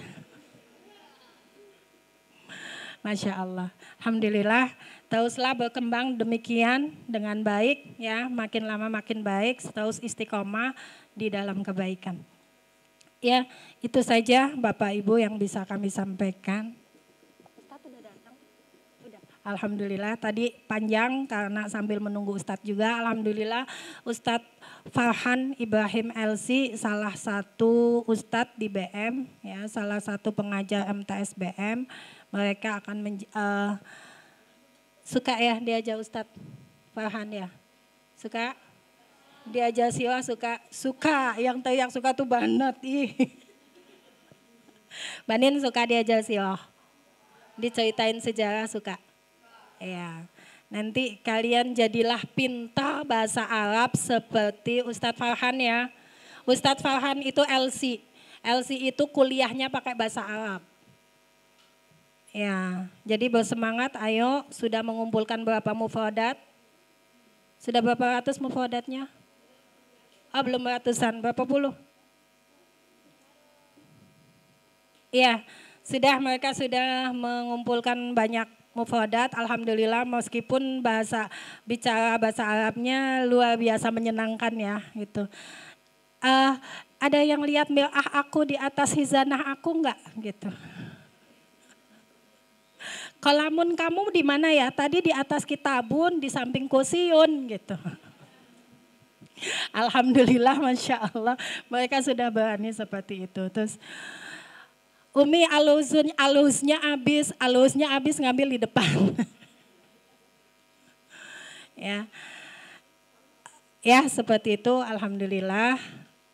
Masya Allah. Alhamdulillah. Teruslah berkembang demikian dengan baik ya, makin lama makin baik, terus istiqomah di dalam kebaikan. Ya, itu saja Bapak Ibu yang bisa kami sampaikan. Ustadz udah datang? Udah. Alhamdulillah, tadi panjang karena sambil menunggu Ustadz juga. Alhamdulillah Ustadz Farhan Ibrahim LC, salah satu Ustadz di BM, ya, salah satu pengajar MTS BM. Mereka akan suka ya diajar Ustadz Farhan ya? Suka? Diajar siwa suka. Yang teriak suka tuh banget. Banin suka diajar siwa. Diceritain sejarah suka. Ya. Nanti kalian jadilah pintar bahasa Arab seperti Ustadz Farhan ya. Ustadz Farhan itu LC. LC itu kuliahnya pakai bahasa Arab. Ya, jadi bersemangat, ayo sudah mengumpulkan berapa mufradat? Sudah berapa ratus mufradatnya? Oh, belum ratusan, berapa puluh? Iya, mereka sudah mengumpulkan banyak mufradat. Alhamdulillah, meskipun bicara bahasa Arabnya luar biasa menyenangkan ya, gitu. Ada yang lihat mir'ah aku di atas hizanah aku enggak, gitu? Kalamun kamu di mana ya? Tadi di atas kitabun, di samping kursiun gitu. Alhamdulillah, Masya Allah. Mereka sudah berani seperti itu. Terus Umi alusnya habis ngambil di depan. Ya seperti itu, Alhamdulillah.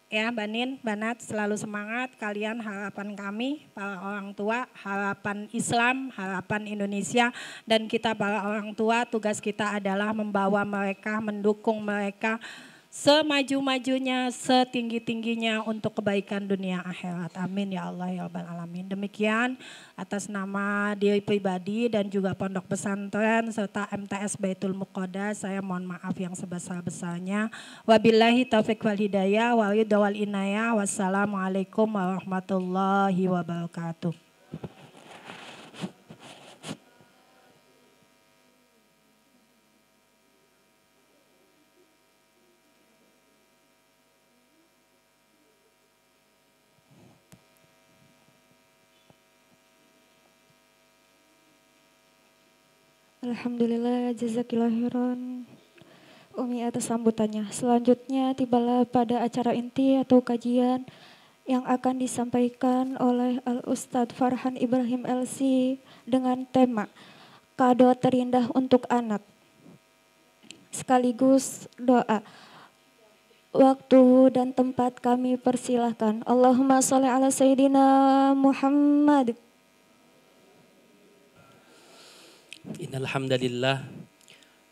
Ya, Banin, Banat selalu semangat, kalian harapan kami, para orang tua, harapan Islam, harapan Indonesia, dan kita para orang tua tugas kita adalah membawa mereka, mendukung mereka semaju-majunya, setinggi-tingginya untuk kebaikan dunia akhirat. Amin ya Allah ya Rabbal Alamin. Demikian atas nama diri pribadi dan juga Pondok Pesantren serta MTS Baitul Muqaddas, saya mohon maaf yang sebesar-besarnya. Wabillahi taufiq wal hidayah wa ridha wal inayah. Wassalamualaikum warahmatullahi wabarakatuh. Alhamdulillah, jazakillah khairan Umi atas sambutannya. Selanjutnya tibalah pada acara inti atau kajian yang akan disampaikan oleh Al-Ustadz Farhan Ibrahim LC dengan tema Kado Terindah untuk Anak. Sekaligus doa. Waktu dan tempat kami persilahkan. Allahumma sholli ala Sayyidina Muhammad. Innal hamdalillah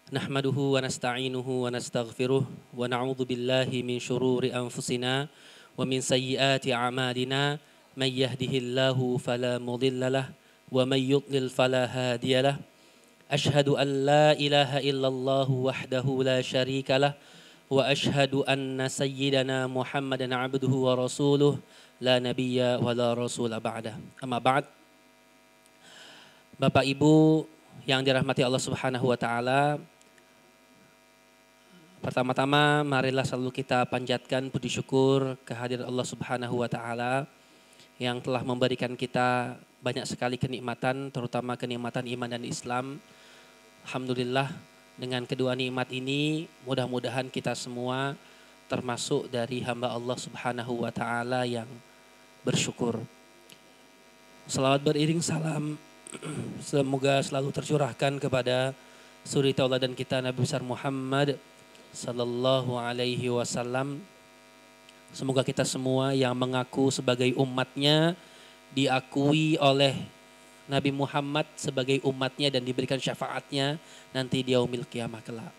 nahmaduhu wa nasta'inuhu wa nastaghfiruh wa na'udzu billahi min syururi anfusina wa min sayyiati a'malina may yahdihillahu fala mudhillalah wa may yudlil fala hadiyalah. Ashhadu an la ilaha illallah wahdahu la syarikalah wa ashhadu anna sayyidana Muhammadan 'abduhu wa rasuluh la nabiyya wa la rasula ba'dah. Amma ba'd. Bapak Ibu yang dirahmati Allah Subhanahu wa taala, pertama-tama marilah selalu kita panjatkan puji syukur kehadirat Allah Subhanahu wa taala yang telah memberikan kita banyak sekali kenikmatan, terutama kenikmatan iman dan Islam. Alhamdulillah, dengan kedua nikmat ini mudah-mudahan kita semua termasuk dari hamba Allah Subhanahu wa taala yang bersyukur. Salawat beriring salam semoga selalu tercurahkan kepada suri tauladan kita Nabi besar Muhammad sallallahu alaihi wasallam. Semoga kita semua yang mengaku sebagai umatnya diakui oleh Nabi Muhammad sebagai umatnya dan diberikan syafaatnya nanti di yaumil qiyamah kelak.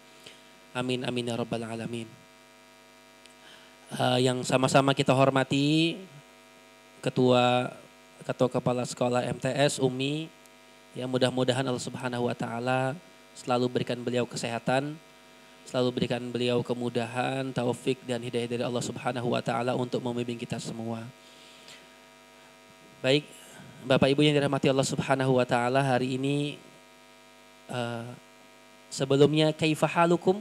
Amin amin ya rabbal alamin. Yang sama-sama kita hormati Ketua Kepala Sekolah MTS Umi, ya mudah-mudahan Allah Subhanahu wa taala selalu berikan beliau kesehatan, selalu berikan beliau kemudahan, taufik dan hidayah dari Allah Subhanahu wa taala untuk membimbing kita semua. Baik, Bapak Ibu yang dirahmati Allah Subhanahu wa taala, hari ini sebelumnya kaifa halukum?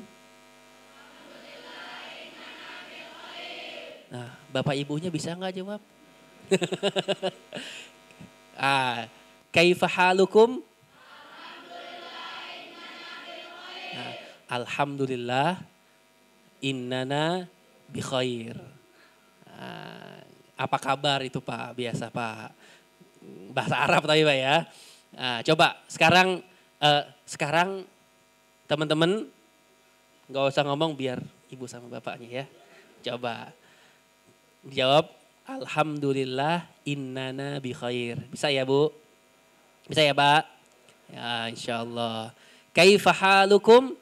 Nah, Bapak Ibunya bisa nggak jawab? Kaifa halukum? Alhamdulillah innana bi khair. Apa kabar itu Pak? Biasa Pak. Bahasa Arab tapi Pak ya. Coba sekarang teman-teman nggak usah ngomong biar ibu sama bapaknya ya. Coba dijawab alhamdulillah innana bi khair. Bisa ya Bu? Bisa ya Pak? Ya insyaallah. Kaifa halukum?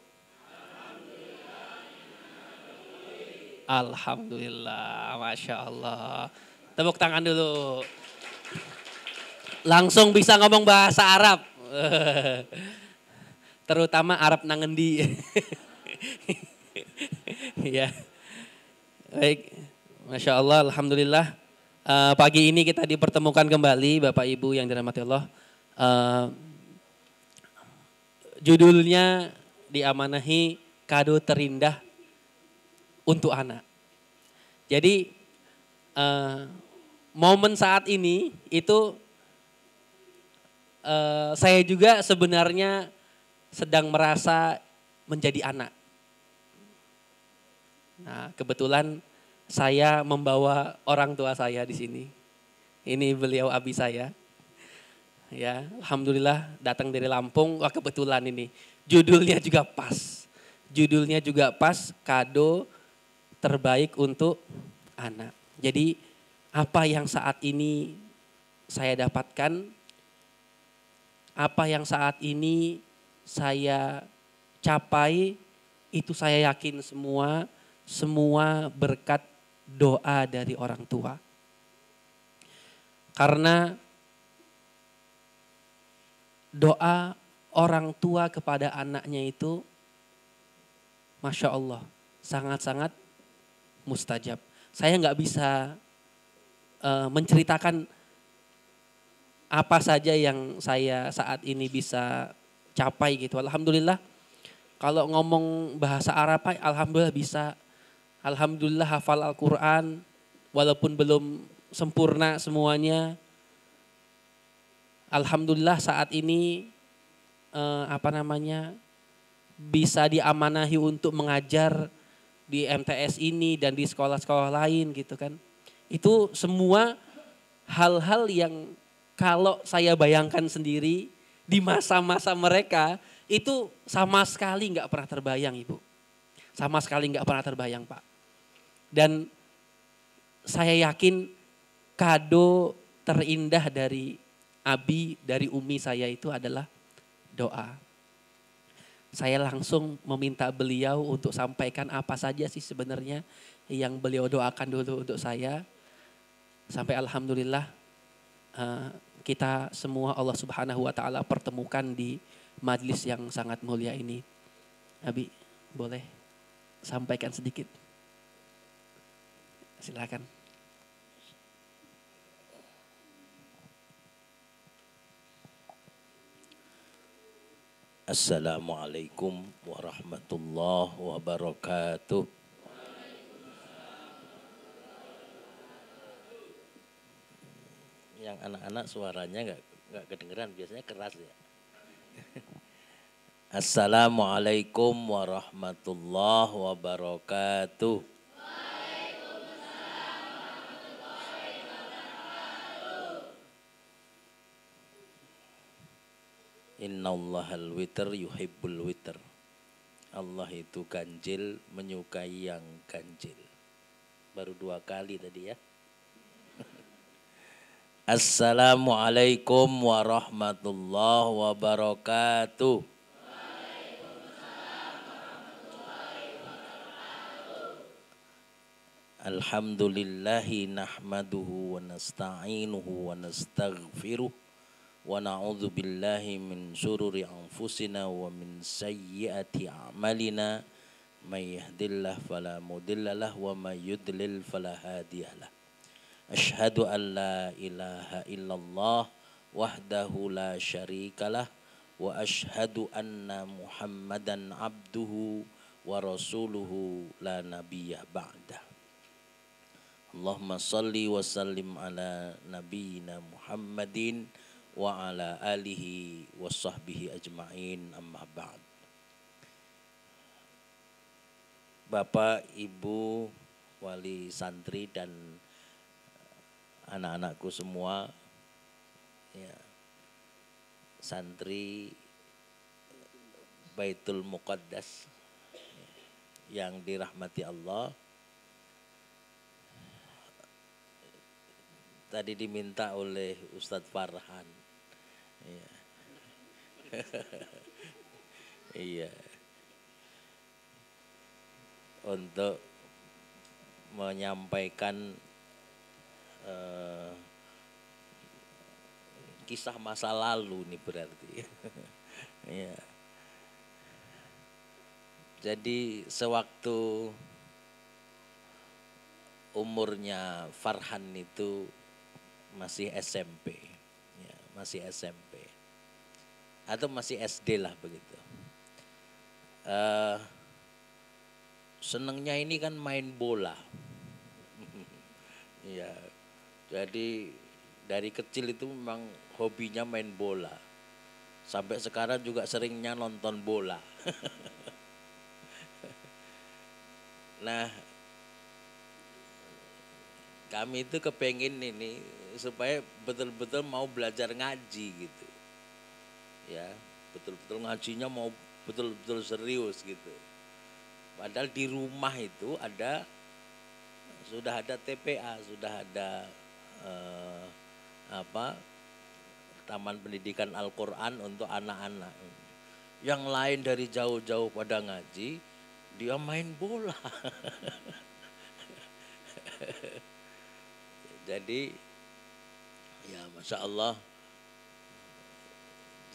Alhamdulillah, Masya Allah. Tepuk tangan dulu. Langsung bisa ngomong bahasa Arab. Terutama Arab nangendi. Ya. Baik, Masya Allah, Alhamdulillah. Pagi ini kita dipertemukan kembali Bapak Ibu yang dirahmati Allah. Judulnya diamanahi kado terindah untuk anak. Jadi momen saat ini itu saya juga sebenarnya sedang merasa menjadi anak. Nah, kebetulan saya membawa orang tua saya di sini. Ini beliau abi saya. Ya, alhamdulillah datang dari Lampung. Wah, kebetulan ini. Judulnya juga pas. Judulnya juga pas, kado terbaik untuk anak. Jadi apa yang saat ini saya dapatkan, apa yang saat ini saya capai, itu saya yakin semua berkat doa dari orang tua. Karena doa orang tua kepada anaknya itu Masya Allah sangat-sangat mustajab. Saya nggak bisa menceritakan apa saja yang saya saat ini bisa capai gitu. Alhamdulillah kalau ngomong bahasa Arab, alhamdulillah bisa. Alhamdulillah hafal Al-Quran walaupun belum sempurna semuanya. Alhamdulillah saat ini bisa diamanahi untuk mengajar di MTS ini dan di sekolah-sekolah lain gitu kan. Itu semua hal-hal yang kalau saya bayangkan sendiri di masa-masa mereka itu sama sekali nggak pernah terbayang Ibu. Sama sekali nggak pernah terbayang Pak. Dan saya yakin kado terindah dari abi, dari umi saya itu adalah doa. Saya langsung meminta beliau untuk sampaikan apa saja sih sebenarnya yang beliau doakan dulu untuk saya. Sampai alhamdulillah kita semua Allah Subhanahu wa taala pertemukan di majlis yang sangat mulia ini. Abi, boleh sampaikan sedikit? Silakan. Assalamualaikum warahmatullahi wabarakatuh. Yang anak-anak suaranya nggak kedengeran, biasanya keras ya. Assalamualaikum warahmatullahi wabarakatuh. Innallahal witr yuhibbul witr. Allah itu ganjil, menyukai yang ganjil. Baru 2 kali tadi ya. Assalamualaikum warahmatullahi wabarakatuh. Alhamdulillahi nahmaduhu wa nasta'inuhu wa nastaghfiruh. Wa na'udzu billahi min syururi anfusina wa min sayyiati a'malina may yahdihillahu fala mudhillalah wa may yudlil fala hadiyalah. Asyhadu an la ilaha illallah wahdahu la syarikalah wa asyhadu anna Muhammadan abduhu wa rasuluhu la nabiyya ba'dah. Allahumma salli wa sallim ala nabiyyina Muhammadin wa ala alihi wa sahbihi ajma'in, amma ba'd. Bapak, Ibu, wali santri dan anak-anakku semua, ya, santri Baitul Muqaddas yang dirahmati Allah. Tadi diminta oleh Ustadz Farhan, ya. Iya, untuk menyampaikan kisah masa lalu nih berarti. Ya. Jadi sewaktu umurnya Farhan itu masih SMP, ya, masih SMP atau masih SD lah begitu. Senengnya ini kan main bola. Ya, jadi dari kecil itu memang hobinya main bola. Sampai sekarang juga seringnya nonton bola. Nah, kami itu kepengen ini supaya betul-betul mau belajar ngaji gitu. Ya, betul-betul ngajinya mau betul-betul serius gitu. Padahal di rumah itu sudah ada TPA, sudah ada Taman Pendidikan Al-Quran untuk anak-anak. Yang lain dari jauh-jauh pada ngaji, dia main bola. Jadi ya Masya Allah.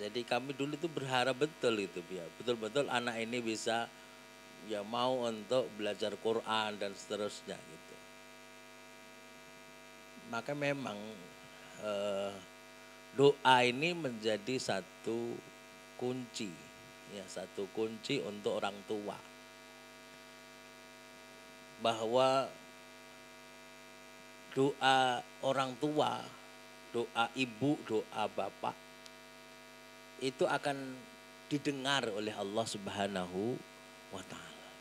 Jadi kami dulu itu berharap betul itu, ya, betul-betul anak ini bisa ya mau untuk belajar Quran dan seterusnya gitu. Maka memang doa ini menjadi satu kunci, ya, satu kunci untuk orang tua. Bahwa doa orang tua, doa ibu, doa bapak itu akan didengar oleh Allah Subhanahu wa Ta'ala.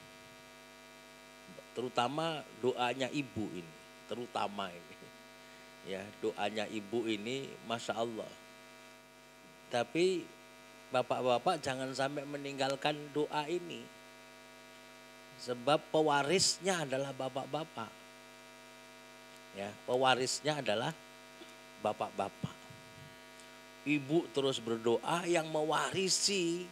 Terutama doanya ibu ini, terutama ini. Ya, doanya ibu ini Masya Allah. Tapi bapak-bapak jangan sampai meninggalkan doa ini. Sebab pewarisnya adalah bapak-bapak. Ya, pewarisnya adalah bapak-bapak. Ibu terus berdoa, yang mewarisi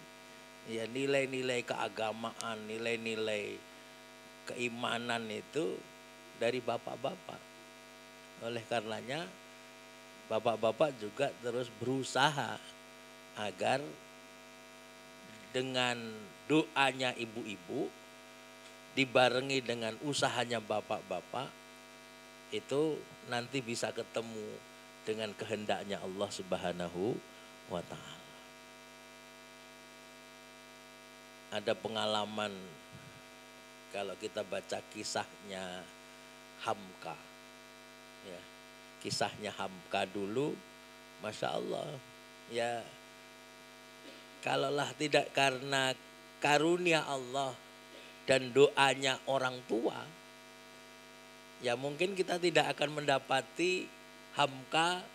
ya nilai-nilai keagamaan, nilai-nilai keimanan itu dari bapak-bapak. Oleh karenanya bapak-bapak juga terus berusaha agar dengan doanya ibu-ibu dibarengi dengan usahanya bapak-bapak itu nanti bisa ketemu dengan kehendaknya Allah Subhanahu wa Ta'ala. Ada pengalaman kalau kita baca kisahnya Hamka, ya, kisahnya Hamka dulu, Masya Allah, ya, kalaulah tidak karena karunia Allah dan doanya orang tua, ya mungkin kita tidak akan mendapati Hamka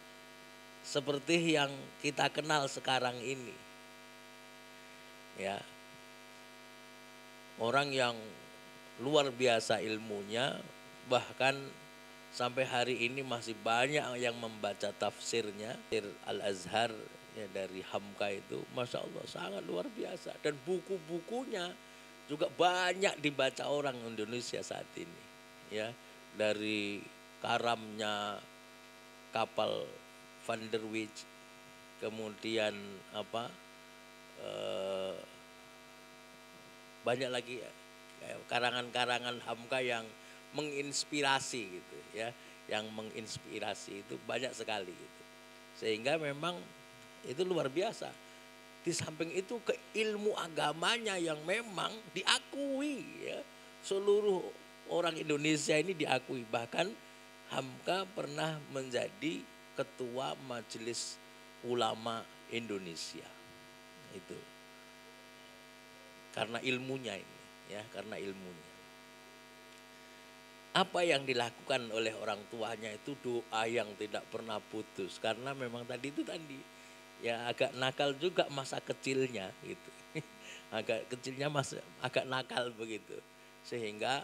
seperti yang kita kenal sekarang ini. Ya. Orang yang luar biasa ilmunya, bahkan sampai hari ini masih banyak yang membaca tafsirnya, tafsir Al-Azhar ya, dari Hamka itu, Masya Allah sangat luar biasa. Dan buku-bukunya juga banyak dibaca orang Indonesia saat ini. Ya, dari karamnya kapal Van der Wijk, kemudian banyak lagi karangan-karangan Hamka yang menginspirasi gitu ya, yang menginspirasi itu banyak sekali gitu. Sehingga memang itu luar biasa. Di samping itu ke ilmu agamanya yang memang diakui ya. Seluruh orang Indonesia ini diakui. Bahkan Hamka pernah menjadi ketua Majelis Ulama Indonesia. Itu. Karena ilmunya ini ya, karena ilmunya. Apa yang dilakukan oleh orang tuanya itu doa yang tidak pernah putus. Karena memang tadi ya agak nakal juga masa kecilnya gitu. Agak kecilnya agak nakal begitu. Sehingga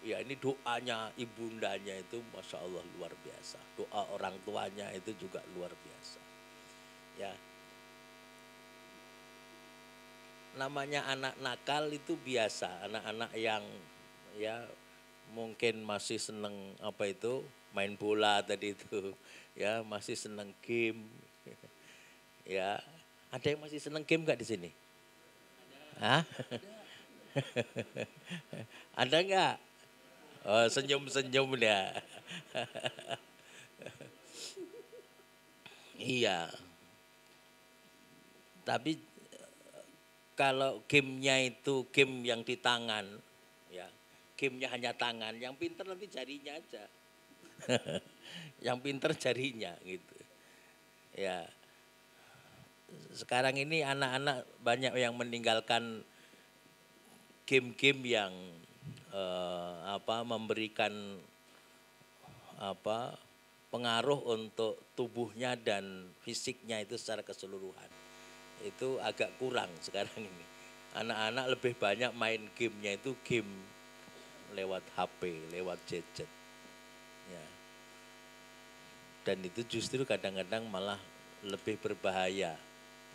ya ini doanya ibundanya itu Masya Allah luar biasa. Doa orang tuanya itu juga luar biasa. Ya. Namanya anak nakal itu biasa. Anak-anak yang ya mungkin masih seneng main bola tadi itu. Ya masih seneng game. Ya, ada yang masih seneng game nggak di sini? Hah? Ada nggak? Oh, senyum-senyum ya. Iya. Tapi kalau gamenya itu game yang di tangan, ya, gamenya hanya tangan, yang pinter nanti jarinya aja. Yang pinter jarinya gitu. Ya. Sekarang ini anak-anak banyak yang meninggalkan game-game yang memberikan pengaruh untuk tubuhnya dan fisiknya itu secara keseluruhan. Itu agak kurang sekarang ini. Anak-anak lebih banyak main gamenya itu game lewat HP, lewat gadget. Ya. Dan itu justru kadang-kadang malah lebih berbahaya.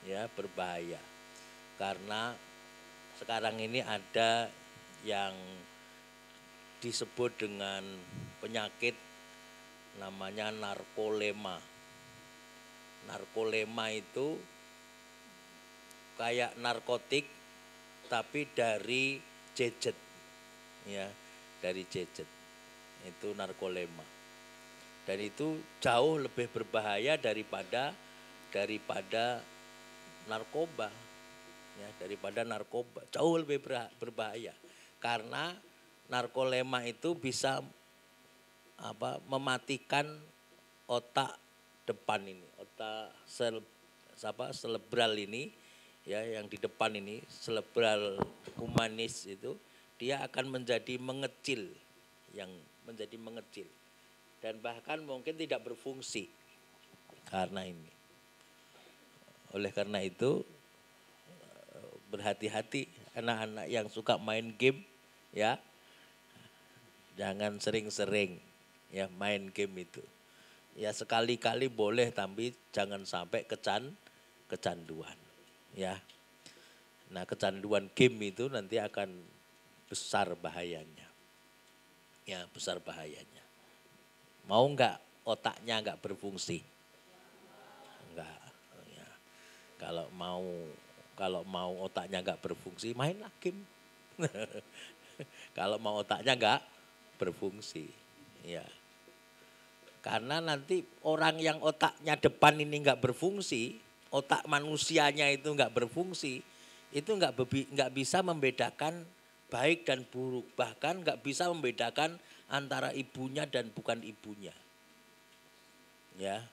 Ya, berbahaya. Karena sekarang ini ada yang disebut dengan penyakit namanya narkolema. Narkolema itu kayak narkotik tapi dari gadget. Ya, dari gadget. Itu narkolema. Dan itu jauh lebih berbahaya daripada narkoba. Ya, daripada narkoba. Jauh lebih berbahaya. Karena narkolema itu bisa mematikan otak depan ini, otak cerebral ini ya, yang di depan ini, cerebral humanis itu dia akan menjadi mengecil, dan bahkan mungkin tidak berfungsi karena ini. Oleh karena itu berhati-hati anak-anak yang suka main game ya. Jangan sering-sering ya main game itu. Ya sekali-kali boleh tapi jangan sampai kecanduan ya. Nah, kecanduan game itu nanti akan besar bahayanya. Ya, besar bahayanya. Mau enggak otaknya enggak berfungsi? Enggak. Ya. Kalau mau otaknya enggak berfungsi, mainlah game. Kalau mau otaknya enggak berfungsi, ya. Karena nanti orang yang otaknya depan ini enggak berfungsi, otak manusianya itu enggak berfungsi, itu enggak bisa membedakan baik dan buruk, bahkan enggak bisa membedakan antara ibunya dan bukan ibunya. Ya.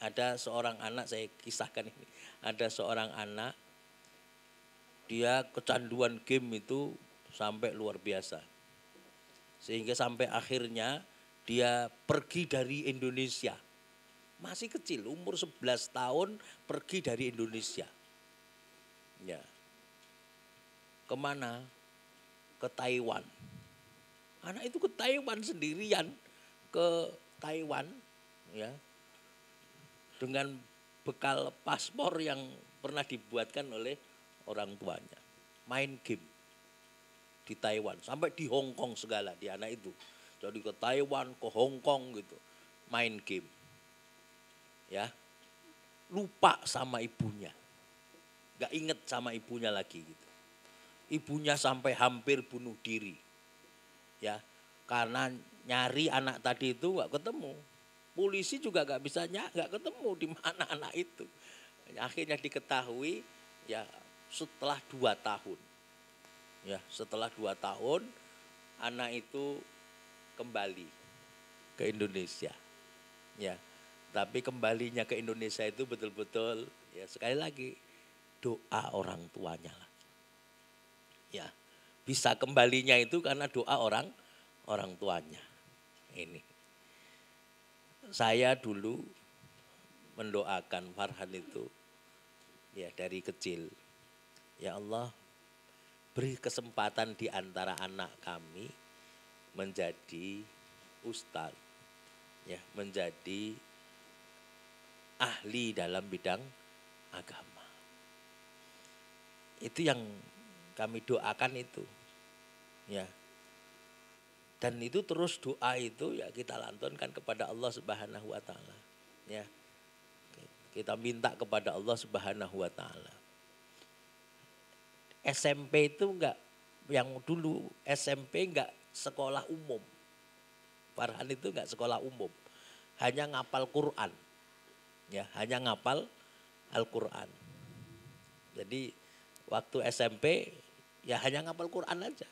Ada seorang anak, saya kisahkan ini. Ada seorang anak, dia kecanduan game itu sampai luar biasa. Sehingga sampai akhirnya dia pergi dari Indonesia. Masih kecil, umur 11 tahun pergi dari Indonesia. Ya. Kemana? Ke Taiwan. Anak itu ke Taiwan sendirian, ke Taiwan ya. Dengan bekal paspor yang pernah dibuatkan oleh orang tuanya. Main game di Taiwan, sampai di Hong Kong segala di anak itu. Jadi ke Taiwan, ke Hong Kong gitu, main game. Ya. Lupa sama ibunya. Gak inget sama ibunya lagi gitu. Ibunya sampai hampir bunuh diri. Ya, karena nyari anak tadi itu gak ketemu. polisi juga nggak ketemu di mana anak itu. Akhirnya diketahui ya setelah 2 tahun. Ya, setelah 2 tahun anak itu kembali ke Indonesia. Ya. Tapi kembalinya ke Indonesia itu betul-betul ya sekali lagi doa orang tuanya lah. Ya. Bisa kembalinya itu karena doa orang tuanya. Ini. Saya dulu mendoakan Farhan itu ya dari kecil. Ya Allah, beri kesempatan di antara anak kami menjadi ustaz, ya, menjadi ahli dalam bidang agama. Itu yang kami doakan itu. Ya. Dan itu terus doa itu ya kita lantunkan kepada Allah Subhanahu wa taala. Ya. Kita minta kepada Allah Subhanahu wa taala. SMP itu enggak, yang dulu SMP enggak sekolah umum. Farhan itu enggak sekolah umum. Hanya ngapal Quran. Ya, hanya ngapal Al-Quran. Jadi waktu SMP ya hanya ngapal Quran aja.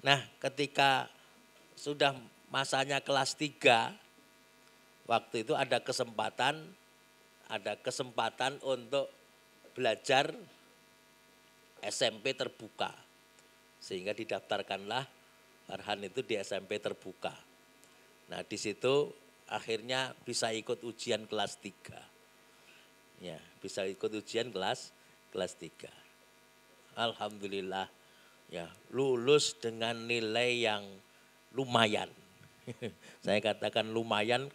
Nah, ketika sudah masanya kelas 3, waktu itu ada kesempatan untuk belajar SMP terbuka. Sehingga didaftarkanlah Farhan itu di SMP terbuka. Nah, di situ akhirnya bisa ikut ujian kelas 3. Ya, bisa ikut ujian kelas 3. Alhamdulillah. Ya, lulus dengan nilai yang lumayan. Saya katakan lumayan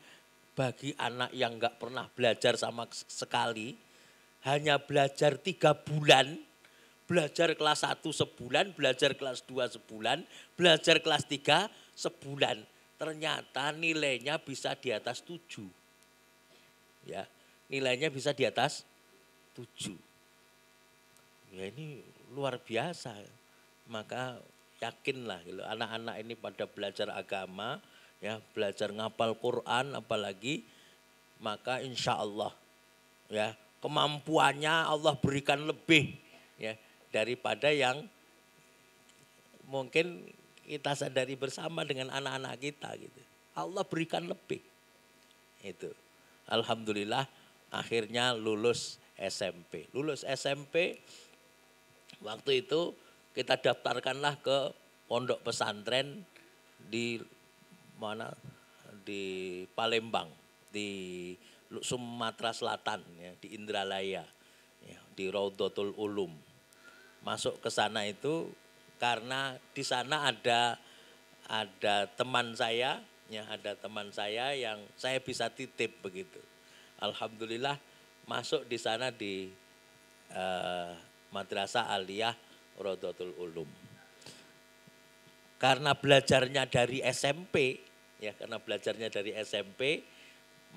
bagi anak yang enggak pernah belajar sama sekali. Hanya belajar 3 bulan, belajar kelas 1 sebulan, belajar kelas 2 sebulan, belajar kelas 3 sebulan. Ternyata nilainya bisa di atas 7. Ya, nilainya bisa di atas 7. Ya ini luar biasa. Maka yakinlah gitu, anak-anak ini pada belajar agama, ya belajar ngapal Quran apalagi, maka insya Allah ya kemampuannya Allah berikan lebih ya daripada yang mungkin kita sadari bersama dengan anak-anak kita gitu. Allah berikan lebih. Itu. Alhamdulillah akhirnya lulus SMP. Lulus SMP waktu itu kita daftarkanlah ke pondok pesantren di mana? Di Palembang, di Sumatera Selatan ya, di Indralaya, ya, di Raudhatul Ulum. Masuk ke sana itu karena di sana ada teman saya, ya ada teman saya yang saya bisa titip begitu. Alhamdulillah masuk di sana di Madrasah Aliyah Raudhatul Ulum. Karena belajarnya dari SMP, ya karena belajarnya dari SMP,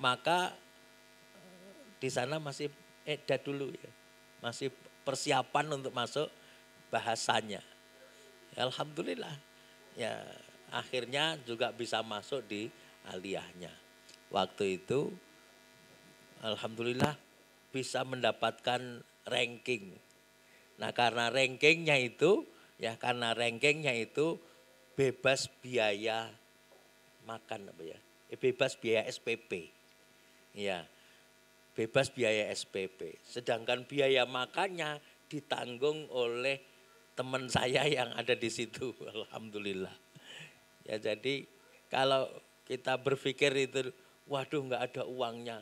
maka di sana masih dulu ya, masih persiapan untuk masuk bahasanya. Alhamdulillah, ya akhirnya juga bisa masuk di aliyahnya. Waktu itu, alhamdulillah bisa mendapatkan ranking. Nah karena rankingnya itu bebas biaya makan apa ya? Bebas biaya SPP. Ya. Bebas biaya SPP. Sedangkan biaya makannya ditanggung oleh teman saya yang ada di situ. Alhamdulillah. Ya jadi kalau kita berpikir itu waduh enggak ada uangnya.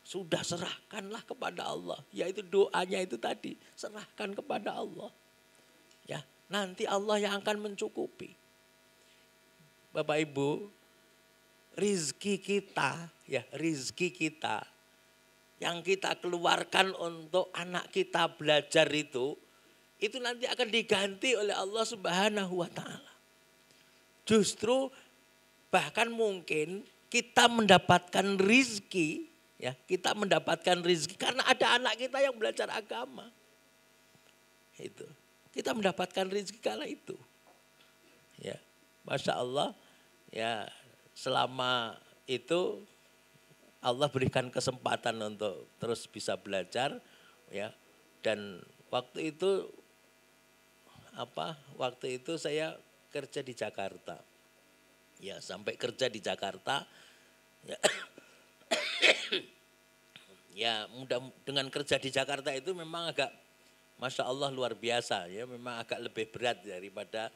Sudah serahkanlah kepada Allah. Yaitu doanya itu tadi. Serahkan kepada Allah. Ya, nanti Allah yang akan mencukupi. Bapak Ibu, rizki kita yang kita keluarkan untuk anak kita belajar itu nanti akan diganti oleh Allah Subhanahu wa taala. Justru bahkan mungkin kita mendapatkan rizki, ya, kita mendapatkan rizki karena ada anak kita yang belajar agama. Itu. Kita mendapatkan rizki kala itu. Ya, Masya Allah, ya selama itu Allah berikan kesempatan untuk terus bisa belajar ya. Dan waktu itu saya kerja di Jakarta. Ya, sampai kerja di Jakarta ya. Ya, dengan kerja di Jakarta itu memang agak Masya Allah luar biasa ya, memang agak lebih berat daripada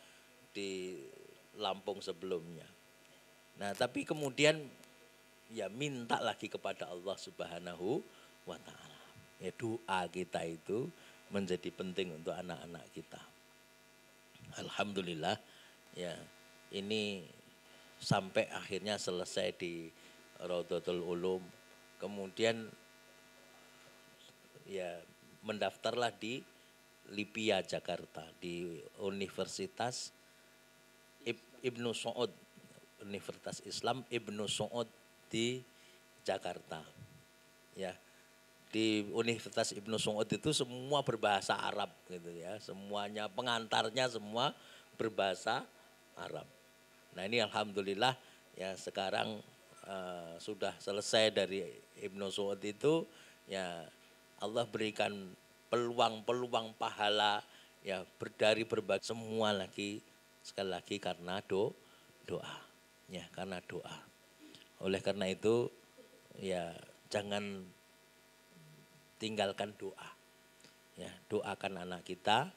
di Lampung sebelumnya. Nah, tapi kemudian ya minta lagi kepada Allah Subhanahu wa taala. Ya, doa kita itu menjadi penting untuk anak-anak kita. Alhamdulillah ya, ini sampai akhirnya selesai di Raudhatul Ulum. Kemudian ya mendaftarlah di Lipia Jakarta, di Universitas Ibnu Saud, Universitas Islam Ibnu Saud di Jakarta. Ya. Di Universitas Ibnu Saud itu semua berbahasa Arab gitu ya. Semuanya pengantarnya semua berbahasa Arab. Nah, ini alhamdulillah ya sekarang sudah selesai dari Ibnu Saud itu ya, Allah berikan peluang-peluang pahala ya dari berbagai semua lagi sekali lagi karena doa ya, karena doa. Oleh karena itu ya jangan tinggalkan doa. Ya, doakan anak kita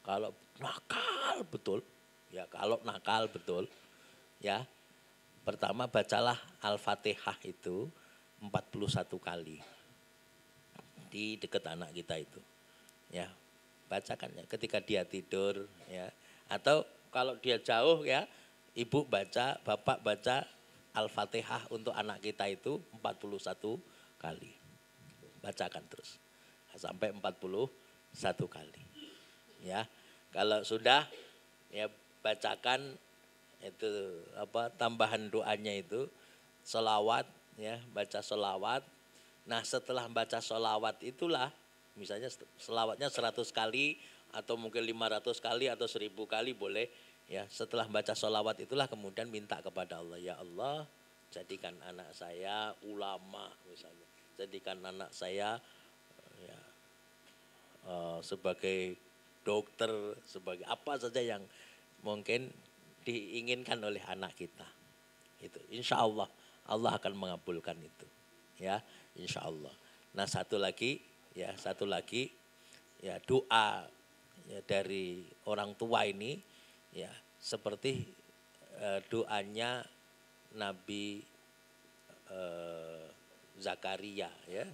kalau nakal betul ya, kalau nakal betul ya. Pertama bacalah Al-Fatihah itu 41 kali di dekat anak kita itu. Ya, bacakan ya ketika dia tidur ya. Atau kalau dia jauh ya, ibu baca, bapak baca Al-Fatihah untuk anak kita itu 41 kali. Bacakan terus sampai 41 kali. Ya. Kalau sudah ya bacakan itu tambahan doanya itu sholawat ya, baca sholawat. Nah, setelah baca sholawat itulah misalnya sholawatnya 100 kali atau mungkin 500 kali atau 1000 kali boleh ya. Setelah baca sholawat itulah kemudian minta kepada Allah, ya Allah jadikan anak saya ulama misalnya, jadikan anak saya ya, sebagai dokter, sebagai apa saja yang mungkin diinginkan oleh anak kita. Itu insya Allah Allah akan mengabulkan itu ya, insya Allah. Nah, satu lagi ya doa ya dari orang tua ini ya seperti doanya Nabi Zakaria ya,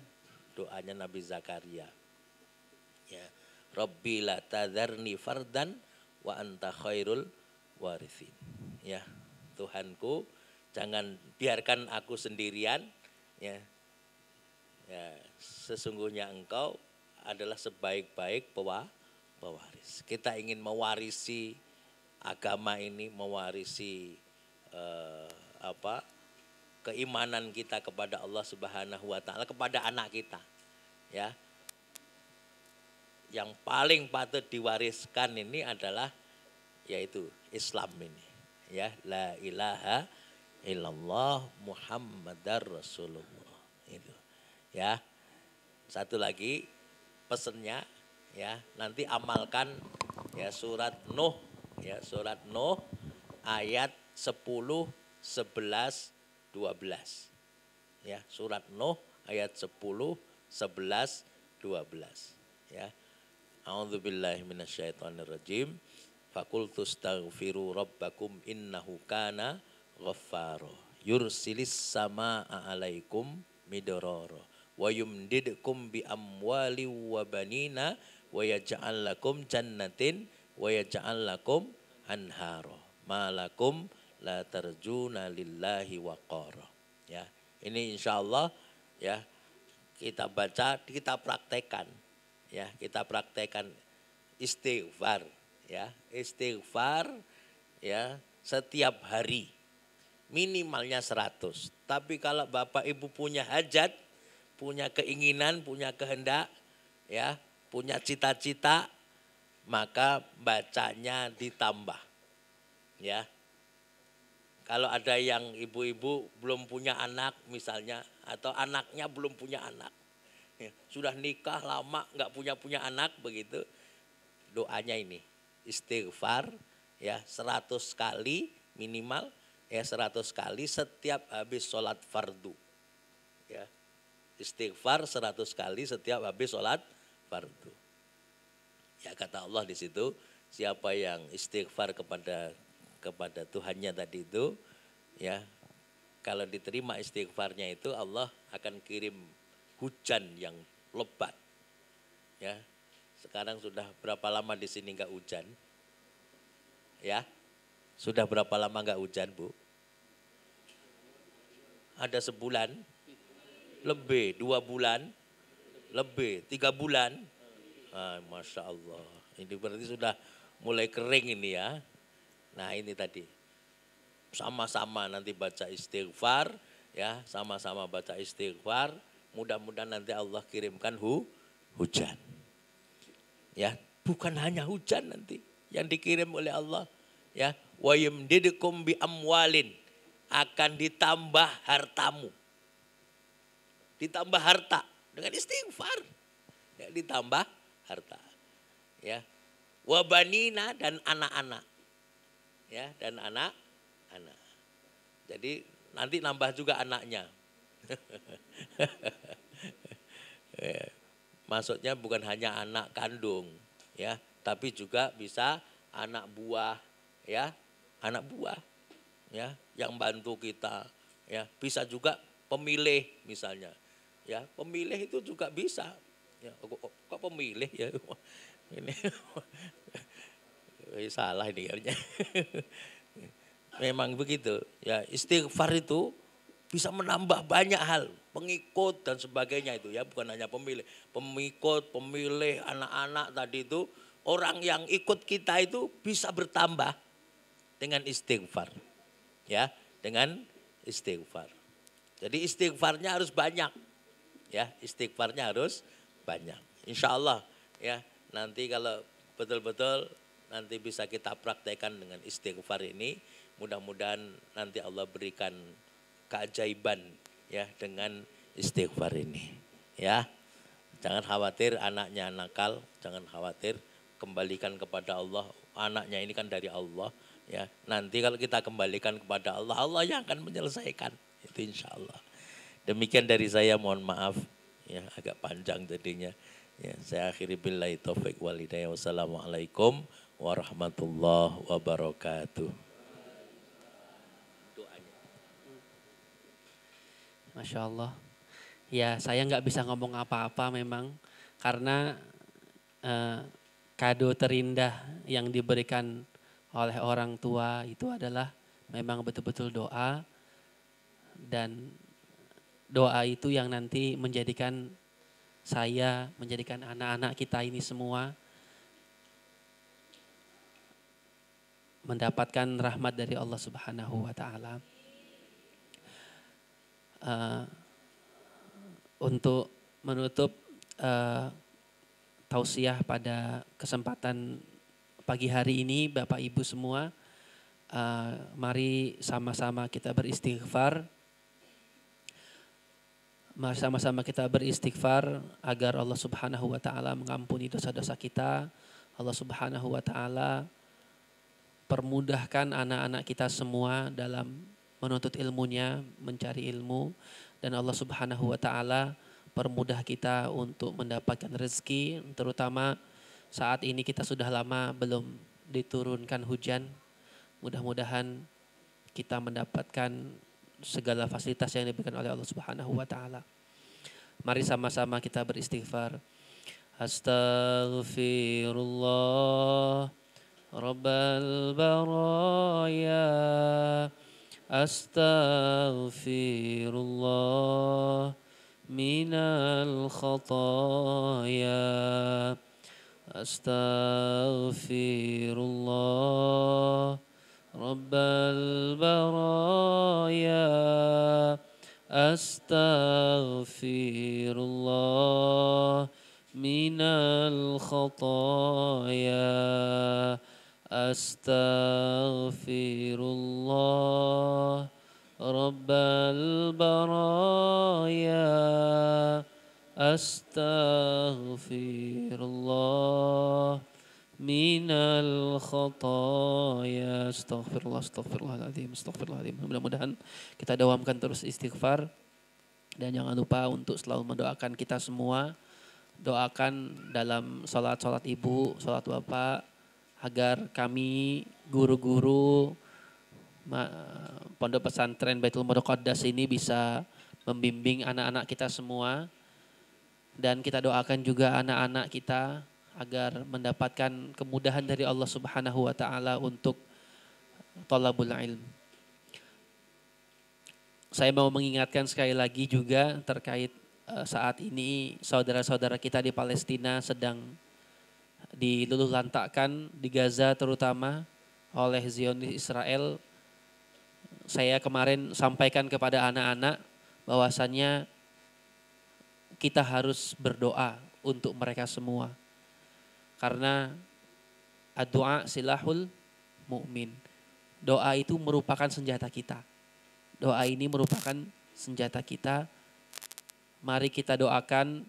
doanya Nabi Zakaria ya, Rabbi la tadharni fardan wa anta khairul warithin ya, Tuhanku jangan biarkan aku sendirian ya, ya sesungguhnya engkau adalah sebaik-baik pewaris. Kita ingin mewarisi agama ini, mewarisi keimanan kita kepada Allah Subhanahu wa taala kepada anak kita ya. Yang paling patut diwariskan ini adalah yaitu Islam ini ya, la ilaha illallah Muhammadar Rasulullah itu ya. Satu lagi pesennya ya, nanti amalkan ya surat Nuh ya, surat Nuh ayat 10, 11, 12 ya, surat Nuh ayat 10, 11, 12 ya. A'udzubillahi minasyaitonirrajim. Fakultu astaghfiru rabbakum innahu kana ghaffara. Yursilis samaa'a 'alaikum midrara wa yumdidkum bi amwali wa banina wa yaj'al lakum jannatin wa yaj'al lakum anhara. Malakum la tarjuna lillahi waqara. Ya, ini insyaallah ya kita baca, kita praktekkan. Ya, kita praktekkan istighfar ya, istighfar ya setiap hari minimalnya 100. Tapi kalau Bapak Ibu punya hajat, punya keinginan, punya kehendak ya, punya cita-cita, maka bacanya ditambah ya. kalau ada yang ibu-ibu belum punya anak misalnya, atau anaknya belum punya anak, ya, sudah nikah lama nggak punya anak begitu, doanya ini istighfar ya 100 kali minimal, ya 100 kali setiap habis sholat fardu, ya istighfar 100 kali setiap habis sholat fardu. Ya kata Allah di situ, siapa yang istighfar kepada Tuhannya tadi itu, ya kalau diterima istighfarnya itu Allah akan kirim hujan yang lebat. Ya, sekarang sudah berapa lama di sini nggak hujan? Ya, sudah berapa lama nggak hujan, Bu? Ada sebulan, lebih 2 bulan, lebih 3 bulan. Masya Allah, ini berarti sudah mulai kering ini ya. Nah ini tadi, sama-sama nanti baca istighfar, ya sama-sama baca istighfar. Mudah-mudahan nanti Allah kirimkan hujan. Ya, bukan hanya hujan nanti yang dikirim oleh Allah, ya wa yumdidukum bi amwalin, akan ditambah hartamu, ditambah harta dengan istighfar, ya ditambah harta, ya wa banina, dan anak-anak, ya dan anak-anak. Jadi nanti nambah juga anaknya. Maksudnya bukan hanya anak kandung, ya, tapi juga bisa anak buah, ya, anak buah, ya, yang bantu kita, ya, bisa juga pemilih misalnya, ya, pemilih itu juga bisa, ya, kok pemilih ya, ini salah ini kayaknya. Memang begitu, ya, istighfar itu bisa menambah banyak hal, pengikut dan sebagainya itu ya, bukan hanya pemilih, pengikut, pemilih, anak-anak tadi itu, orang yang ikut kita itu bisa bertambah dengan istighfar, ya, dengan istighfar. Jadi istighfarnya harus banyak, ya, istighfarnya harus banyak. Insya Allah, ya, nanti kalau betul-betul nanti bisa kita praktekkan dengan istighfar ini, mudah-mudahan nanti Allah berikan keajaiban, ya, dengan istighfar ini, ya. Jangan khawatir anaknya nakal, jangan khawatir, kembalikan kepada Allah. Anaknya ini kan dari Allah, ya. Nanti kalau kita kembalikan kepada Allah, Allah yang akan menyelesaikan itu insya Allah. Demikian dari saya, mohon maaf, ya, agak panjang jadinya. Ya, saya akhiri billahi taufik wal hidayah. Wassalamualaikum warahmatullahi wabarakatuh. Masya Allah. Ya, saya nggak bisa ngomong apa-apa memang, karena kado terindah yang diberikan oleh orang tua itu adalah memang betul-betul doa, dan doa itu yang nanti menjadikan saya, menjadikan anak-anak kita ini semua mendapatkan rahmat dari Allah Subhanahu wa Ta'ala. Untuk menutup tausiah pada kesempatan pagi hari ini, Bapak Ibu semua, mari sama-sama kita beristighfar. Mari sama-sama kita beristighfar agar Allah Subhanahu wa Ta'ala mengampuni dosa-dosa kita. Allah Subhanahu wa Ta'ala permudahkan anak-anak kita semua dalam menuntut ilmunya, mencari ilmu, dan Allah Subhanahu wa Ta'ala permudah kita untuk mendapatkan rezeki, terutama saat ini kita sudah lama belum diturunkan hujan. Mudah-mudahan kita mendapatkan segala fasilitas yang diberikan oleh Allah Subhanahu wa Ta'ala. Mari sama-sama kita beristighfar. Astaghfirullah Rabbal baraya, astaghfirullah minal khataya, astaghfirullah Rabbal baraya, astaghfirullah minal khataya, Astaghfirullah Rabbal baraya. Astaghfirullah minal khataya. Astaghfirullahaladzim. Mudah-mudahan kita dawamkan terus istighfar. Dan jangan lupa untuk selalu mendoakan kita semua. Doakan dalam sholat ibu, sholat bapak, agar kami guru-guru Pondok Pesantren Baitul Muqaddas ini bisa membimbing anak-anak kita semua. Dan kita doakan juga anak-anak kita agar mendapatkan kemudahan dari Allah Subhanahu wa taala untuk thalabul ilm. Saya mau mengingatkan sekali lagi juga terkait saat ini saudara-saudara kita di Palestina sedang diluluhlantakkan di Gaza terutama oleh Zionis Israel. Saya kemarin sampaikan kepada anak-anak bahwasannya kita harus berdoa untuk mereka semua. Karena doa silahul mu'min. Doa itu merupakan senjata kita. Doa ini merupakan senjata kita. Mari kita doakan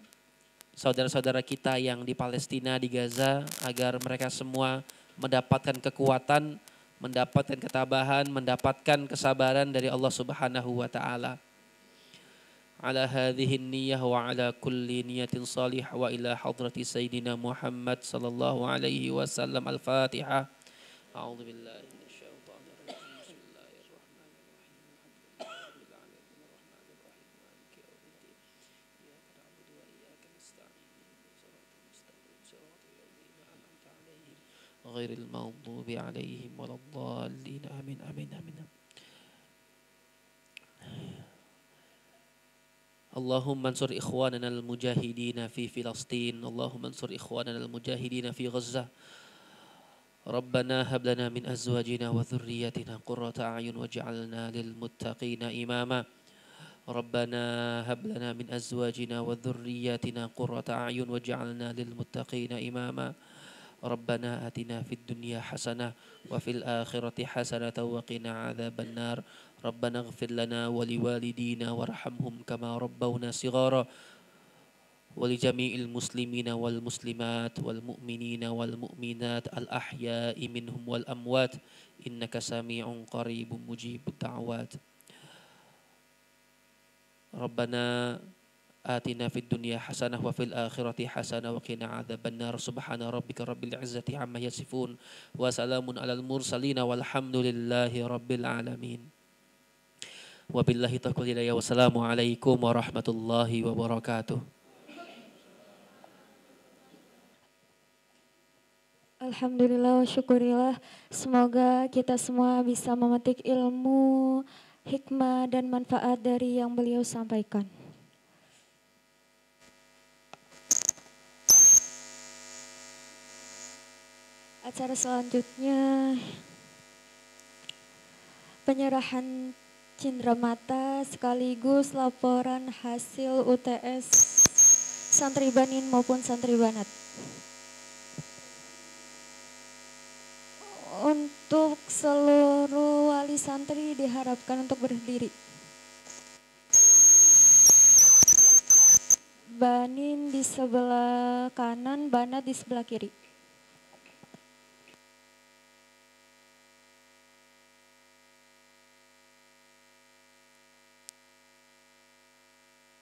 saudara-saudara kita yang di Palestina, di Gaza, agar mereka semua mendapatkan kekuatan, mendapatkan ketabahan, mendapatkan kesabaran dari Allah Subhanahu wa taala. Ala hadhihi niyyah wa ala kulli niyatin salihah wa ila hadrati sayyidina Muhammad sallallahu alaihi wasallam. Al-Fatihah. A'udzu billahi minasyaitonir rajim. Bismillahirrahmanirrahim. Alhamdulillahirabbil alamin arrahmanir rahim maliki yaumiddin. Iyyaka na'budu wa iyyaka nasta'in. Shiratal mustaqim shiratal ladzina an'amta 'alaihim ghairil maghdubi 'alaihim waladdallin. Amin amin amin. Allahumma ansur ikhwanana al-mujahidina fi Filastin. Allahumma ansur ikhwanana al-mujahidina fi Gaza. Rabbana hab lana min azwajina wa dhurriyyatina qurrata a'yun waj'alna lil muttaqina imama. Rabbana hab lana min azwajina wa dhurriyyatina qurrata a'yun waj'alna lil muttaqina imama. Rabbana atina fid dunya hasanah wa fil akhirati hasanah wa qina adzaban nar. Rabbana ighfir lana wa liwalidina warhamhum kama rabbawna shighara wa li jami'il muslimina wal muslimat wal mu'minina wal mu'minat al ahya'i minhum wal amwat innaka sami'un qaribun mujibud da'wat. Rabbana atina fid dunya hasanah wa fil akhirati hasanah wa qina adzaban nar. Subhana rabbika rabbil izzati amma yasifun wa salamun alal mursalin walhamdulillahi rabbil alamin. Wabillahi taufiq hidayah. Wassalamualaikum warahmatullahi wabarakatuh. Alhamdulillah wa syukurillah. Semoga kita semua bisa memetik ilmu, hikmah dan manfaat dari yang beliau sampaikan. Acara selanjutnya penyerahan cindramata sekaligus laporan hasil UTS santri banin maupun santri banat. Untuk seluruh wali santri diharapkan untuk berdiri. Banin di sebelah kanan, banat di sebelah kiri.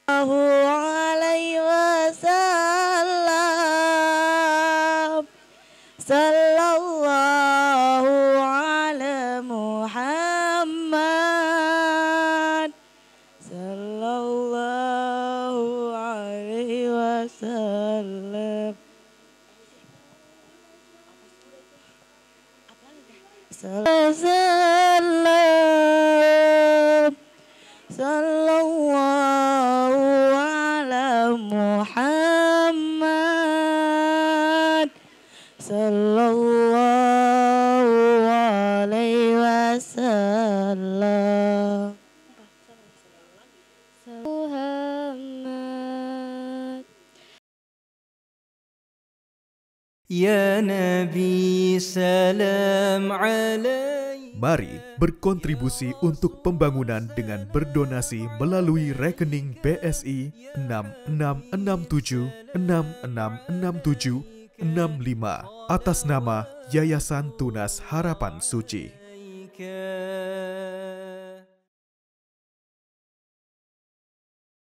Alaihi wasallam. Sallallahu ala Muhammad. Sallallahu alaihi wasallam. Sallallahu sallallahu ala Muhammad sallallahu alaihi wasallam. Muhammad Ya Nabi salam alaik. Mari berkontribusi untuk pembangunan dengan berdonasi melalui rekening BSI 6667666765 atas nama Yayasan Tunas Harapan Suci.